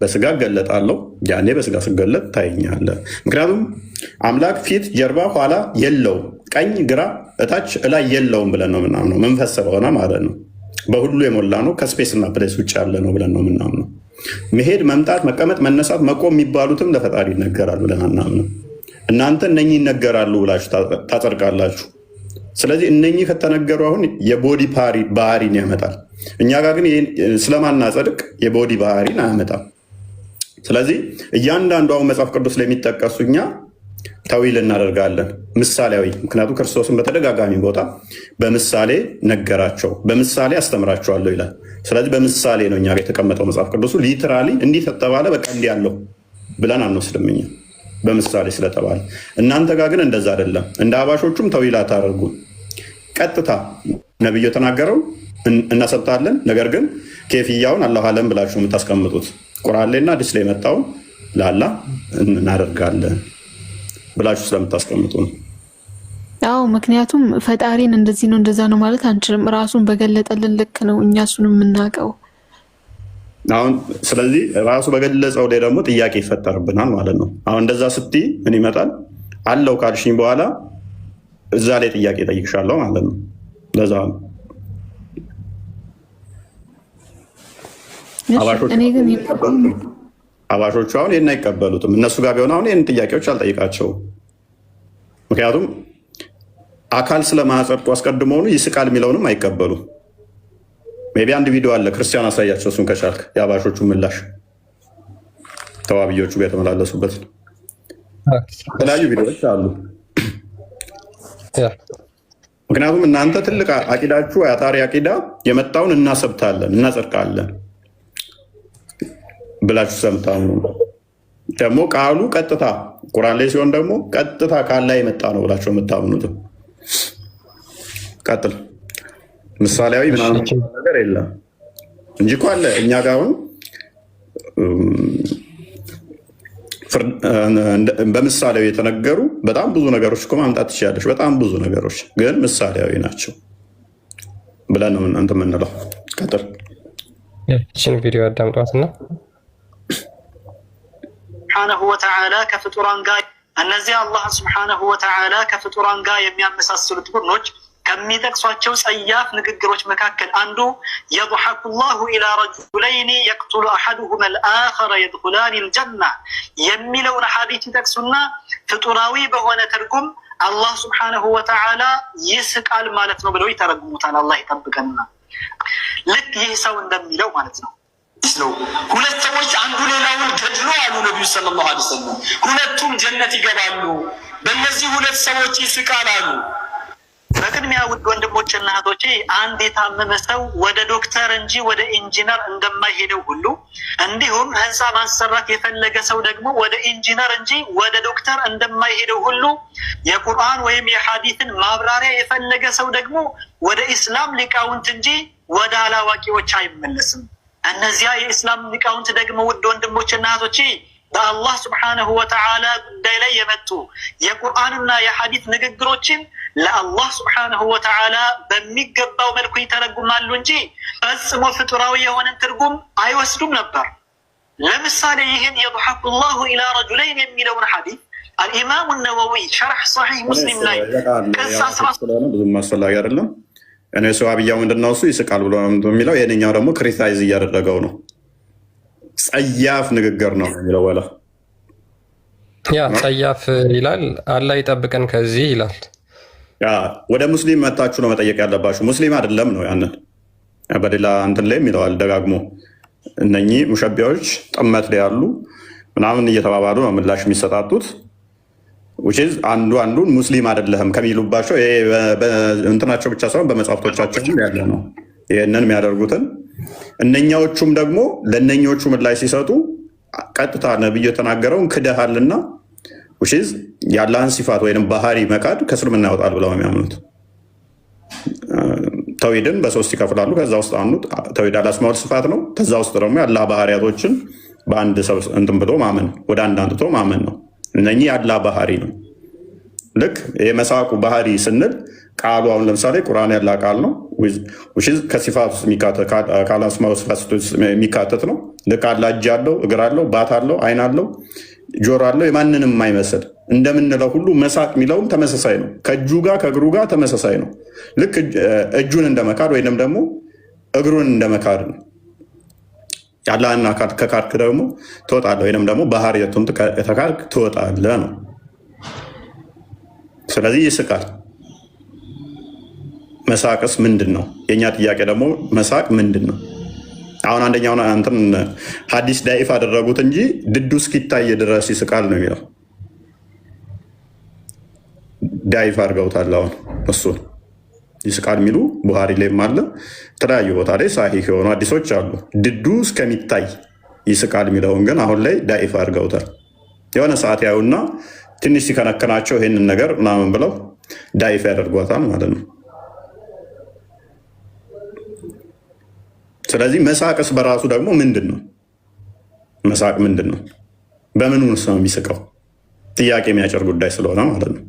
በስጋ እገለጣለሁ። ያኔ በስጋ ስገለጥ ታየኛለህ። ምክንያቱም አምላክ ፊት፣ ጀርባ፣ ኋላ የለውም፣ ቀኝ፣ ግራ፣ እታች፣ እላይ የለውም ብለን ነው የምናምነው። መንፈስ ስለሆነ ማለት ነው። በሁሉ የሞላ ነው። ከስፔስ እና ፕሌስ ውጭ ያለ ነው ብለን ነው የምናምነው። መሄድ፣ መምጣት፣ መቀመጥ፣ መነሳት፣ መቆም የሚባሉትም ለፈጣሪ ይነገራል ብለን አናምንም። እናንተ እነኚህ ይነገራሉ ብላችሁ ታጸድቃላችሁ። ስለዚህ እነኚህ ከተነገሩ አሁን የቦዲ ባህሪን ያመጣል። እኛ ጋር ግን ስለማናጸድቅ የቦዲ ባህሪን አያመጣም። ስለዚህ እያንዳንዱ አሁን መጽሐፍ ቅዱስ ላይ የሚጠቀሱ እኛ ተዊል እናደርጋለን፣ ምሳሌያዊ። ምክንያቱም ክርስቶስን በተደጋጋሚ ቦታ በምሳሌ ነገራቸው፣ በምሳሌ አስተምራቸዋለሁ ይላል። ስለዚህ በምሳሌ ነው እኛ ጋር የተቀመጠው መጽሐፍ ቅዱሱ። ሊትራሊ እንዲህ ተተባለ በቃ እንዲህ ያለው ብለን አንወስድም እኛ በምሳሌ ስለተባለ። እናንተ ጋር ግን እንደዛ አይደለም። እንደ አባሾቹም ተዊል አታደርጉም። ቀጥታ ነብዩ የተናገረው እናሰብታለን። ነገር ግን ኬፍያውን አላሁ አለም ብላችሁ የምታስቀምጡት ቁርአን ላይና ሐዲስ ላይ የመጣውን ለአላህ እናደርጋለን ብላችሁ ስለምታስቀምጡ ነው። አዎ ምክንያቱም ፈጣሪን እንደዚህ ነው እንደዛ ነው ማለት አንችልም። ራሱን በገለጠልን ልክ ነው እኛ እሱን የምናውቀው። አሁን ስለዚህ ራሱ በገለጸው ላይ ደግሞ ጥያቄ ይፈጠርብናል ማለት ነው። አሁን እንደዛ ስትይ ምን ይመጣል? አለው ካልሽኝ በኋላ እዛ ላይ ጥያቄ ጠይቅሻለሁ ማለት ነው። ለዛ ነው አባሾቹ አሁን ይህን አይቀበሉትም። እነሱ ጋር ቢሆን አሁን ይህን ጥያቄዎች አልጠይቃቸውም። ምክንያቱም አካል ስለማጸድቁ አስቀድሞውኑ ይስቃል የሚለውንም አይቀበሉም። ሜይ ቢ አንድ ቪዲዮ አለ ክርስቲያን አሳያቸው፣ እሱን ከቻልክ የአባሾቹ ምላሽ ተዋብዮቹ ጋር የተመላለሱበት የተለያዩ ቪዲዮዎች አሉ። ምክንያቱም እናንተ ትልቅ አቂዳችሁ አያታሪ አቂዳ የመጣውን እናሰብታለን እናጸድቃለን ብላችሁ ሰምታችሁ ደግሞ ቃሉ ቀጥታ ቁርአን ላይ ሲሆን ደግሞ ቀጥታ ካላ የመጣ ነው ብላችሁ የምታምኑት ቀጥል ምሳሌያዊ ምናምን ነገር የለም እንጂ እኮ አለ እኛ ጋር አሁን በምሳሌያዊ የተነገሩ በጣም ብዙ ነገሮች እኮ ማምጣት ትችላለች። በጣም ብዙ ነገሮች ግን ምሳሌያዊ ናቸው ብለን ነው እንትን የምንለው። ቀጥል እቺን ቪዲዮ አዳምጧትና ሱብሓነሁ ወተዓላ ከፍጡራን ጋር እነዚህ አላህ ሱብሓነሁ ወተዓላ ከፍጡራን ጋር የሚያመሳስሉት ቡድኖች ከሚጠቅሷቸው ጸያፍ ንግግሮች መካከል አንዱ የضحك الله الى رجلين يقتل احدهما الاخر يدخلان الجنه የሚለውን ሐዲስ ይጠቅሱና ፍጡራዊ በሆነ ትርጉም አላህ ሱብሓነሁ ወተዓላ ይስቃል ማለት ነው ብለው ይተረጉሙታል። አላህ ይጠብቀንና ልክ ይህ ሰው እንደሚለው ማለት ነው። ሁለት ሰዎች አንዱ ሌላውን ገድሎ አሉ ነብዩ ሰለላሁ ዐለይሂ ወሰለም ሁለቱም ጀነት ይገባሉ፣ በእነዚህ ሁለት ሰዎች ይስቃል አሉ። በቅድሚያ ውድ ወንድሞችና እህቶቼ አንድ የታመመ ሰው ወደ ዶክተር እንጂ ወደ ኢንጂነር እንደማይሄደው ሁሉ እንዲሁም ህንፃ ማሰራት የፈለገ ሰው ደግሞ ወደ ኢንጂነር እንጂ ወደ ዶክተር እንደማይሄደው ሁሉ የቁርአን ወይም የሐዲስን ማብራሪያ የፈለገ ሰው ደግሞ ወደ ኢስላም ሊቃውንት እንጂ ወደ አላዋቂዎች አይመለስም። እነዚያ የኢስላም ሊቃውንት ደግሞ ውድ ወንድሞችና እህቶቼ በአላህ ሱብሓነሁ ወተዓላ ጉዳይ ላይ የመጡ የቁርአንና የሐዲስ ንግግሮችን ለአላህ ሱብሓነሁ ወተዓላ በሚገባው መልኩ ይተረጉማሉ እንጂ ፈጽሞ ፍጡራዊ የሆነን ትርጉም አይወስዱም ነበር። ለምሳሌ ይህን የضحك الله الى رجلين የሚለውን ሐዲስ አልኢማሙ ነወዊ ሸርሕ ሰሒህ ሙስሊም ላይ ብዙም አስፈላጊ አይደለም። እኔ ሰዋብያው ምንድነው እሱ ይስቃል ብሎ የሚለው የኛው ደግሞ ክሪቲሳይዝ እያደረገው ነው። ጸያፍ ንግግር ነው የሚለው ወላ ያ ጸያፍ ይላል። አላህ ይጠብቀን ከዚህ ይላል። ያ ወደ ሙስሊም መታችሁ ነው መጠየቅ ያለባችሁ። ሙስሊም አይደለም ነው ያንን በሌላ እንትን ላይ ይለዋል ደጋግሞ። እነኚህ ሙሸቢያዎች ጥመት ላይ ያሉ ምናምን እየተባባሉ ነው ምላሽ የሚሰጣጡት። አንዱ አንዱን ሙስሊም አይደለህም ከሚሉባቸው እንትናቸው ብቻ ሳይሆን በመጽሐፍቶቻቸው ያለ ነው ይህንን የሚያደርጉትን። እነኛዎቹም ደግሞ ለእነኞቹ ምላሽ ሲሰጡ ቀጥታ ነብዩ የተናገረውን ክደሃልና የአላህን ሲፋት ወይም ባህሪ መካድ ከእስልምና ያወጣል ብለው የሚያምኑት። ተውሂድን በሶስት ይከፍላሉ። ከዛ ውስጥ አንዱ ተውሂድ አልአስማኡል ሲፋት ነው። ከዛ ውስጥ ደግሞ የአላህ ባህሪያቶችን በአንድ ሰው እንትን ብሎ ማመን ወደ አንድ አንጥቶ ማመን ነው። እነኚህ የአላህ ባህሪ ነው። ልክ የመሳቁ ባህሪ ስንል ቃሉ አሁን ለምሳሌ ቁርአን ያለ ቃል ነው ከሲፋት ውስጥ ከአልአስማኡል ሲፋት ውስጥ የሚካተት ነው። ልክ አላህ እጅ አለው፣ እግር አለው፣ ባት አለው፣ አይን አለው፣ ጆሮ አለው፣ የማንንም የማይመስል እንደምንለው ሁሉ መሳቅ የሚለውም ተመሳሳይ ነው። ከእጁ ጋር ከእግሩ ጋር ተመሳሳይ ነው። ልክ እጁን እንደመካድ ወይም ደግሞ እግሩን እንደመካድ ነው። ያለህን አካል ከካድክ ደግሞ ትወጣለህ፣ ወይም ደግሞ ባህሪያቱን ከካድክ ትወጣለህ ነው። ስለዚህ ይስቃል። መሳቅስ ምንድን ነው? የእኛ ጥያቄ ደግሞ መሳቅ ምንድን ነው? አሁን አንደኛው እንትን ሐዲስ ዳኢፍ አደረጉት እንጂ ድዱ እስኪታይ ድረስ ይስቃል ነው የሚለው። ዳኢፍ አድርገውታል። አሁን እሱን ይስቃል የሚሉ ቡሃሪ ላይም አለ፣ የተለያዩ ቦታ ላይ ሳሂህ የሆኑ ሐዲሶች አሉ። ድዱ እስከሚታይ ይስቃል የሚለውን ግን አሁን ላይ ዳኢፍ አድርገውታል። የሆነ ሰዓት ያዩና ትንሽ ሲከነከናቸው ይህንን ነገር ምናምን ብለው ዳኢፍ ያደርጓታል ማለት ነው። ስለዚህ መሳቅስ በራሱ ደግሞ ምንድን ነው? መሳቅ ምንድን ነው? በምን ውስጥ ነው የሚስቀው? ጥያቄ የሚያጭር ጉዳይ ስለሆነ ማለት ነው።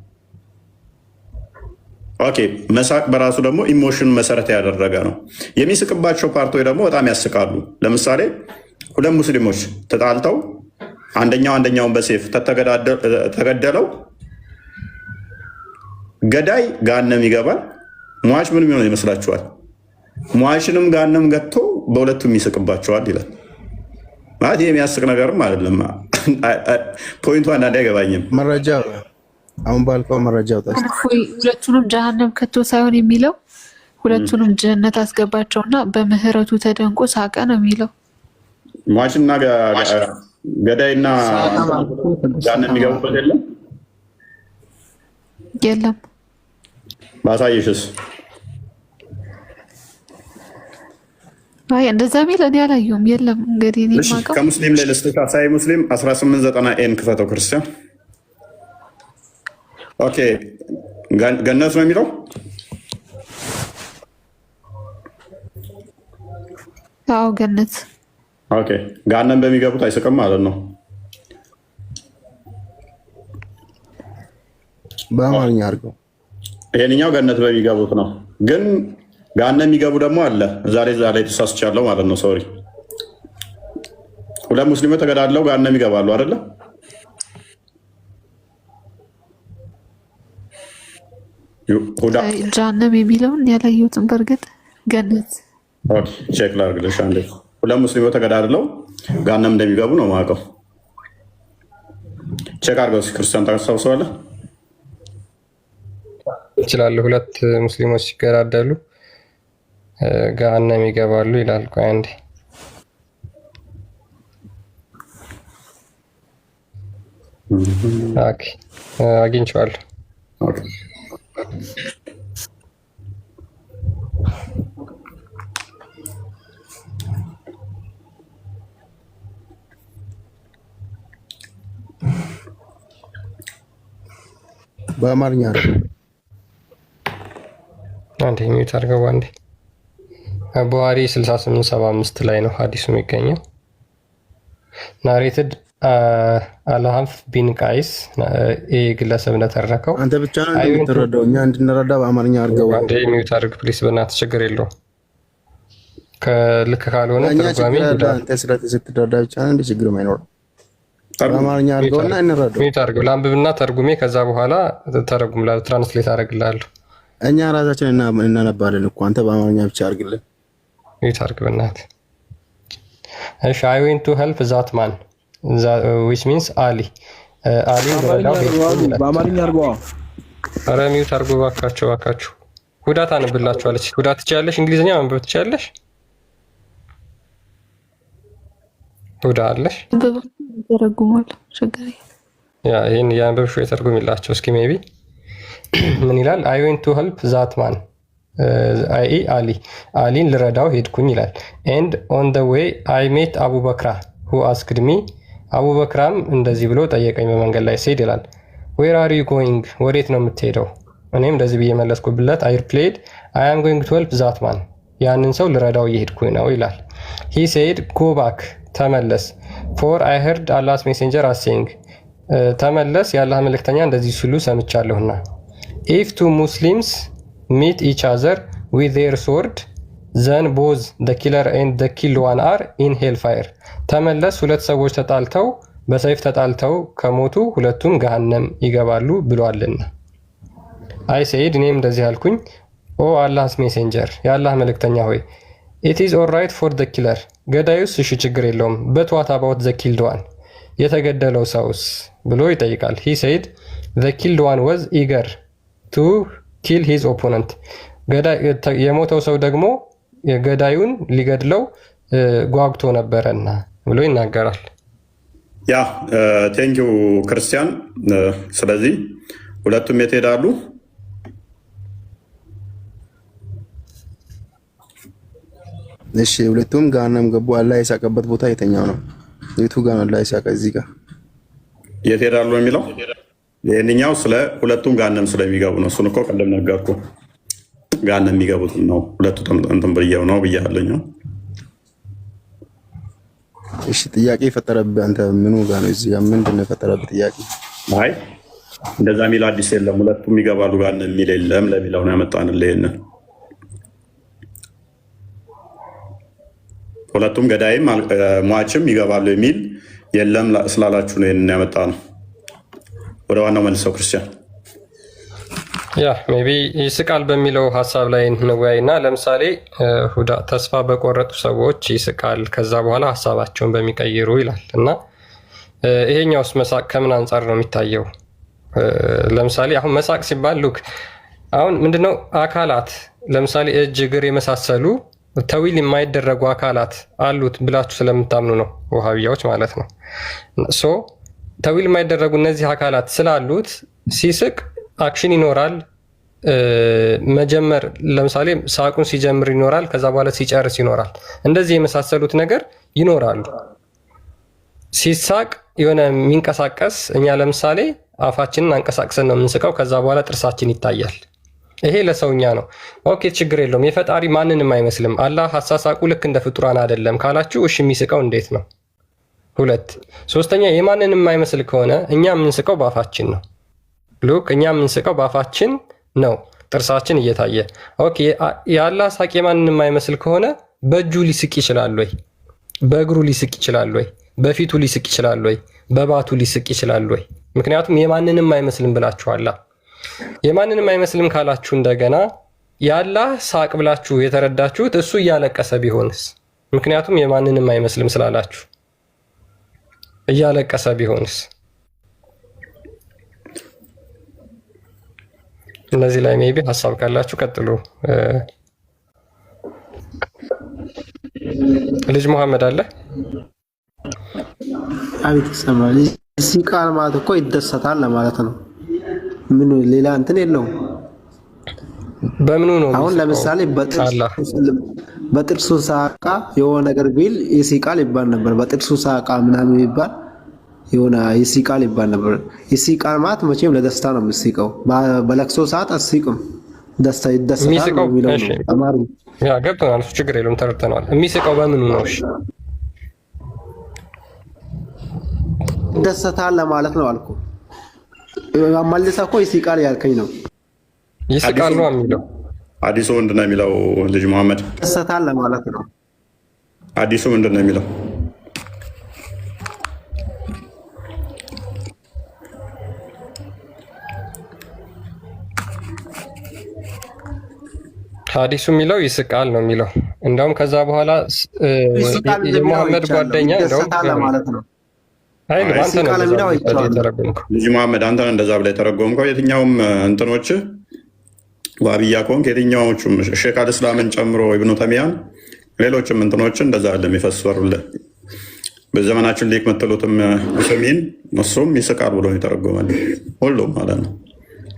ኦኬ መሳቅ በራሱ ደግሞ ኢሞሽን መሰረት ያደረገ ነው። የሚስቅባቸው ፓርቶች ደግሞ በጣም ያስቃሉ። ለምሳሌ ሁለት ሙስሊሞች ተጣልተው አንደኛውን በሴፍ ተገደለው፣ ገዳይ ጋነም ይገባል። ሟች ምን የሚሆን ይመስላችኋል? ሟችንም ጋነም ገጥቶ በሁለቱም ይስቅባቸዋል ይላል። ማለት ይህ የሚያስቅ ነገርም አይደለም። ፖይንቱ አንዳንዴ አይገባኝም። መረጃ አሁን ባልከው መረጃ ሁለቱንም ጀሃነም ከቶ ሳይሆን የሚለው ሁለቱንም ጀነት አስገባቸውና በምህረቱ ተደንቆ ሳቀ ነው የሚለው። ሟችና ገዳይና ጋነም የሚገቡበት የለም። ባሳየሽስ? አይ እንደዛ ሚል እኔ አላየሁም። የለም እንግዲህ እኔ ማቀው ከሙስሊም ላይ ለስተካ ሳይ ሙስሊም 1890 ኤን ክፈተው ክርስቲያን። ኦኬ ገነት ነው የሚለው። አዎ ገነት። ኦኬ ጋነም በሚገቡት አይስቅም ማለት ነው። በአማርኛ አድርገው። ይሄንኛው ገነት በሚገቡት ነው። ግን ጋነም የሚገቡ ደግሞ አለ። ዛሬ ተሳስቻለሁ ማለት ነው። ሶሪ። ሁለት ሙስሊሞች ተገዳድለው ጋነም ይገባሉ አይደለ? ጀሃነም የሚለውን ያላየሁትም። በእርግጥ ገነት ቼክ ላድርግልሽ አንዴ። ሁለት ሙስሊሞች ተገዳድለው ጋነም እንደሚገቡ ነው የማውቀው። ቼክ አድርገው ክርስቲያን ታስታውሰዋለህ? ይችላሉ። ሁለት ሙስሊሞች ሲገዳደሉ ገሃነም ይገባሉ ይላል። ቆይ አንዴ ኦኬ አግኝቼዋለሁ። በአማርኛ አንዴ ሚዩት አድርገው አንዴ። ቡሃሪ 6875 ላይ ነው ሀዲሱ የሚገኘው። ናሬትድ አልሀፍ ቢን ቃይስ ይህ ግለሰብ እንደተረከው። አንተ ብቻ ነው እንደምትረዳው፣ እኛ እንድንረዳ በአማርኛ አድርገው። አንዴ ሚዩት አድርግ ፕሊስ፣ በእናትህ ችግር የለው። ከልክ ካልሆነ ተርጓሚ አንተ ስትረዳ ብቻ ነው እንደ ችግር አይኖርም። በአማርኛ አድርገውና እንረዳው። ሚዩት አድርገው ላንብብና ተርጉሜ ከዛ በኋላ ተረጉም ትራንስሌት አደርግልሃለሁ። እኛ ራሳችን እናነባለን እኮ አንተ በአማርኛ ብቻ አድርግልን። ሚዩት አድርግ በእናትህ። እሺ አይ ዌንት ቱ ሄልፕ ዛት ማን which means Ali በአማርኛ አድርገዋ። ኧረ ሚዩት አድርጎ እባካችሁ። ሁዳ ታነብላችኋለች። ሁዳ ትችያለሽ? እንግሊዝኛ ማንበብ ትችያለሽ? ሁዳ አለሽ? ተረጉሟል። ችግር ይህን የአንበብሽ የተርጉምላቸው እስኪ ሜቢ ምን ይላል? አይ ዌንት ቱ ሄልፕ ዛት ማን አይ አሊን ልረዳው ሄድኩኝ ይላል። ኤንድ ኦን ደ ዌይ አይ ሜት አቡበክራ ሁ አስክድ ሚ አቡበክራም እንደዚህ ብሎ ጠየቀኝ በመንገድ ላይ ስሄድ ይላል። ዌር አር ዩ ጎይንግ? ወዴት ነው የምትሄደው? እኔም እንደዚህ ብዬ መለስኩብለት። አይ ሪፕሌይድ አይ አም ጎይንግ ቱ ሄልፕ ዛት ማን፣ ያንን ሰው ልረዳው እየሄድኩኝ ነው ይላል። ሂ ሴድ ጎ ባክ፣ ተመለስ። ፎር አይ ሄርድ አላህስ ሜሴንጀር አሴይንግ፣ ተመለስ የአላህ መልእክተኛ እንደዚህ ሲሉ ሰምቻለሁና። ኢፍ ቱ ሙስሊምስ ሚት ኢች አዘር ዊዝ ዜር ሶርድ ዘን ቦዝ ደ ኪለር ኤንድ ደ ኪልድ ዋን አር ኢን ሄል ፋየር። ተመለስ ሁለት ሰዎች ተጣልተው በሰይፍ ተጣልተው ከሞቱ ሁለቱም ገሃነም ይገባሉ ብሏልና። አይ ሰይድ፣ እኔም እንደዚህ አልኩኝ፣ ኦ አላህስ ሜሴንጀር፣ የአላህ መልእክተኛ ሆይ፣ ኢት ኢዝ ኦልራይት ፎር ደ ኪለር፣ ገዳዩስ እሺ ችግር የለውም፣ በት ዋት አባውት ዘ ኪልድ ዋን፣ የተገደለው ሰውስ ብሎ ይጠይቃል። ሂ ሰይድ ዘ ኪልድ ዋን ወዝ ኢገር ቱ ኪል ሂዝ ኦፖነንት፣ የሞተው ሰው ደግሞ ገዳዩን ሊገድለው ጓጉቶ ነበረና ብሎ ይናገራል። ያ ቴንኪው ክርስቲያን። ስለዚህ ሁለቱም የት ሄዳሉ? እሺ ሁለቱም ገሃነም ገቡ። አላህ የሳቀበት ቦታ የተኛው ነው? የቱ ጋር ነው አላህ የሳቀ? እዚህ ጋር የት ሄዳሉ የሚለው ይህንኛው ስለ ሁለቱም ገሃነም ስለሚገቡ ነው። እሱን እኮ ቀደም ነገርኩ። ገሃነም የሚገቡት ነው ሁለቱ እንትን ብየው ነው ብያለኝ። እሺ ጥያቄ የፈጠረብህ አንተ ምኑ ጋር ነው? እዚህ ጋር ምንድን ነው የፈጠረብህ ጥያቄ? አይ እንደዛ የሚል አዲስ የለም። ሁለቱም ይገባሉ ጋር የሚል የለም ለሚለው ነው ያመጣንልህ። ይሄንን ሁለቱም ገዳይም ሟችም ይገባሉ የሚል የለም ስላላችሁ ነው ይሄንን ያመጣነው። ወደ ዋናው መልሰው ክርስቲያን ያ ሜቢ ይስቃል በሚለው ሀሳብ ላይ እንወያይና ለምሳሌ ሁዳ ተስፋ በቆረጡ ሰዎች ይስቃል ከዛ በኋላ ሀሳባቸውን በሚቀይሩ ይላል እና ይሄኛውስ መሳቅ ከምን አንጻር ነው የሚታየው? ለምሳሌ አሁን መሳቅ ሲባል ሉክ አሁን ምንድነው አካላት ለምሳሌ እጅ፣ እግር የመሳሰሉ ተዊል የማይደረጉ አካላት አሉት ብላችሁ ስለምታምኑ ነው ወሃቢያዎች ማለት ነው። ሶ ተዊል የማይደረጉ እነዚህ አካላት ስላሉት ሲስቅ አክሽን ይኖራል። መጀመር ለምሳሌ ሳቁን ሲጀምር ይኖራል፣ ከዛ በኋላ ሲጨርስ ይኖራል። እንደዚህ የመሳሰሉት ነገር ይኖራሉ። ሲሳቅ የሆነ የሚንቀሳቀስ እኛ ለምሳሌ አፋችንን አንቀሳቅሰን ነው የምንስቀው፣ ከዛ በኋላ ጥርሳችን ይታያል። ይሄ ለሰውኛ ነው። ኦኬ ችግር የለውም። የፈጣሪ ማንንም አይመስልም። አላህ አሳሳቁ ልክ እንደ ፍጡራን አይደለም ካላችሁ እሺ የሚስቀው እንዴት ነው? ሁለት ሶስተኛ የማንንም አይመስል ከሆነ እኛ የምንስቀው በአፋችን ነው። ሉክ እኛ የምንስቀው በአፋችን ነው፣ ጥርሳችን እየታየ። ኦኬ የአላህ ሳቅ የማንንም አይመስል ከሆነ በእጁ ሊስቅ ይችላል ወይ? በእግሩ ሊስቅ ይችላል ወይ? በፊቱ ሊስቅ ይችላል ወይ? በባቱ ሊስቅ ይችላል ወይ? ምክንያቱም የማንንም አይመስልም ብላችኋላ። የማንንም አይመስልም ካላችሁ እንደገና የአላህ ሳቅ ብላችሁ የተረዳችሁት እሱ እያለቀሰ ቢሆንስ? ምክንያቱም የማንንም አይመስልም ስላላችሁ እያለቀሰ ቢሆንስ? እነዚህ ላይ ሜቢ ሀሳብ ካላችሁ ቀጥሉ። ልጅ መሐመድ አለ። አቤት ይሰማል። ሲቃል ማለት እኮ ይደሰታል ለማለት ነው። ምን ሌላ እንትን የለውም። በምኑ ነው? አሁን ለምሳሌ በጥርሱ ሳቃ የሆነ ነገር ቢል ይሲቃል ይባል ነበር። በጥርሱ ሳቃ ምናምን ይባል የሆነ ይሲቃል ይባል ነበር። ይሲቃል ማለት መቼም ለደስታ ነው የምትሲቀው። በለቅሶ ሰዓት አትሲቅም። ደስታ ይደሰታል ነው የሚለው ነው አማርኛ። ያ ገብቶናል። ችግር የለውም ተረድተናል። የሚስቀው በምኑ ነው? እሺ ይደሰታል ለማለት ነው አልኩ። መልሰህ እኮ ይሲቃል ያልከኝ ነው። ይስቃል ነው የሚለው አዲሱ ምንድን ነው የሚለው? ልጅ መሐመድ ይደሰታል ለማለት ነው። አዲሱ ምንድን ነው የሚለው? ሀዲሱ የሚለው ይስቃል ነው የሚለው። እንደውም ከዛ በኋላ የመሐመድ ጓደኛ እንደውም ልጅ መሐመድ አንተ እንደዛ ብለህ የተረጎምከው የትኛውም እንትኖች ዋብያ ከሆንክ የትኛዎቹም ሼክ አልእስላምን ጨምሮ ኢብኑ ተሚያን ሌሎችም እንትኖችን እንደዛ ለሚፈስሩልህ በዘመናችን ሊቅ የምትሉትም ሙስሊሚን እሱም ይስቃል ብሎ የተረጎመል ሁሉም ማለት ነው።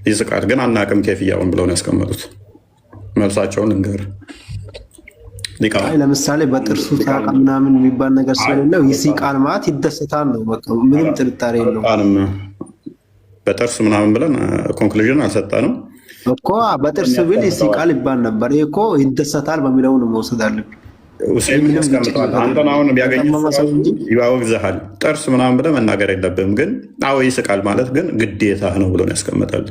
ይስቃል ግን አናቅም ኬፍያውን ብለው ነው ያስቀመጡት። መልሳቸውን እንገር ለምሳሌ በጥርሱ ሳቃ ምናምን የሚባል ነገር ስለሌለው ይሲቃል ማለት ይደሰታል ነው። በቃ ምንም ጥርጣሬ የለውም። በጥርስ ምናምን ብለን ኮንክሉዥን አልሰጠንም እኮ። በጥርስ ቢል ይሲቃል ይባል ነበር። ይሄ እኮ ይደሰታል በሚለው ነው መውሰድ አለብን። ሁሴን ያስቀምጠዋል። አንተን አሁን ቢያገኝ ይዋወግዝሃል። ጥርስ ምናምን ብለህ መናገር የለብህም። ግን አዎ ይስቃል ማለት ግን ግዴታ ነው ብሎ ነው ያስቀምጣል።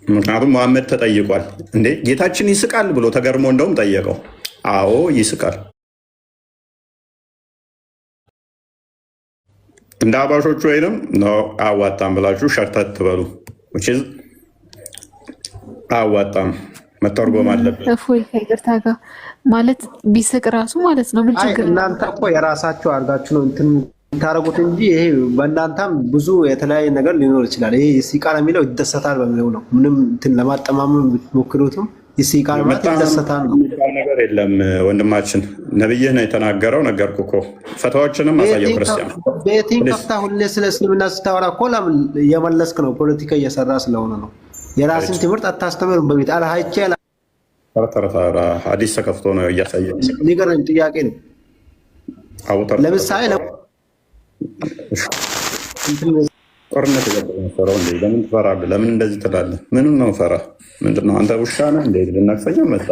ምክንያቱም መሐመድ ተጠይቋል። እንዴ ጌታችን ይስቃል ብሎ ተገርሞ እንደውም ጠየቀው። አዎ ይስቃል። እንደ አባሾቹ ወይንም አዋጣም ብላችሁ ሸርተት ትበሉ። አዋጣም መተርጎም አለበት። እፎይ ከይቅርታ ጋር ማለት ቢስቅ ራሱ ማለት ነው። ምን ችግር እናንተ እኮ የራሳችሁ አድርጋችሁ ነው እንትን ታረጉት እንጂ ይሄ በእናንተም ብዙ የተለያየ ነገር ሊኖር ይችላል። ይሄ ይሲቃል የሚለው ይደሰታል በሚለው ነው። ምንም እንትን ለማጠማመም ብትሞክሩትም ይሲቃል ማለት ይደሰታል ነው ነገር የለም። ወንድማችን ነብይህ ነው የተናገረው። ነገርኩህ እኮ ፈታዎችንም አሳየው። ክርስቲያን ቤቲን ከፍታ ሁሌ ስለ እስልምና ስታወራ እኮ ለምን እየመለስክ ነው? ፖለቲካ እየሰራ ስለሆነ ነው። የራስን ትምህርት አታስተምርም። በቤት አልሃይቼ ሐዲስ ተከፍቶ ነው እያሳየ ንገረኝ። ጥያቄ ነው። ለምሳሌ ጦርነት የፈራው እንዴ? ለምን ትፈራለህ? ለምን እንደዚህ ትላለህ? ምንም ነው ፈራ? ምንድነው አንተ ውሻ ነህ እንዴ? ልናክሰኛ መጣ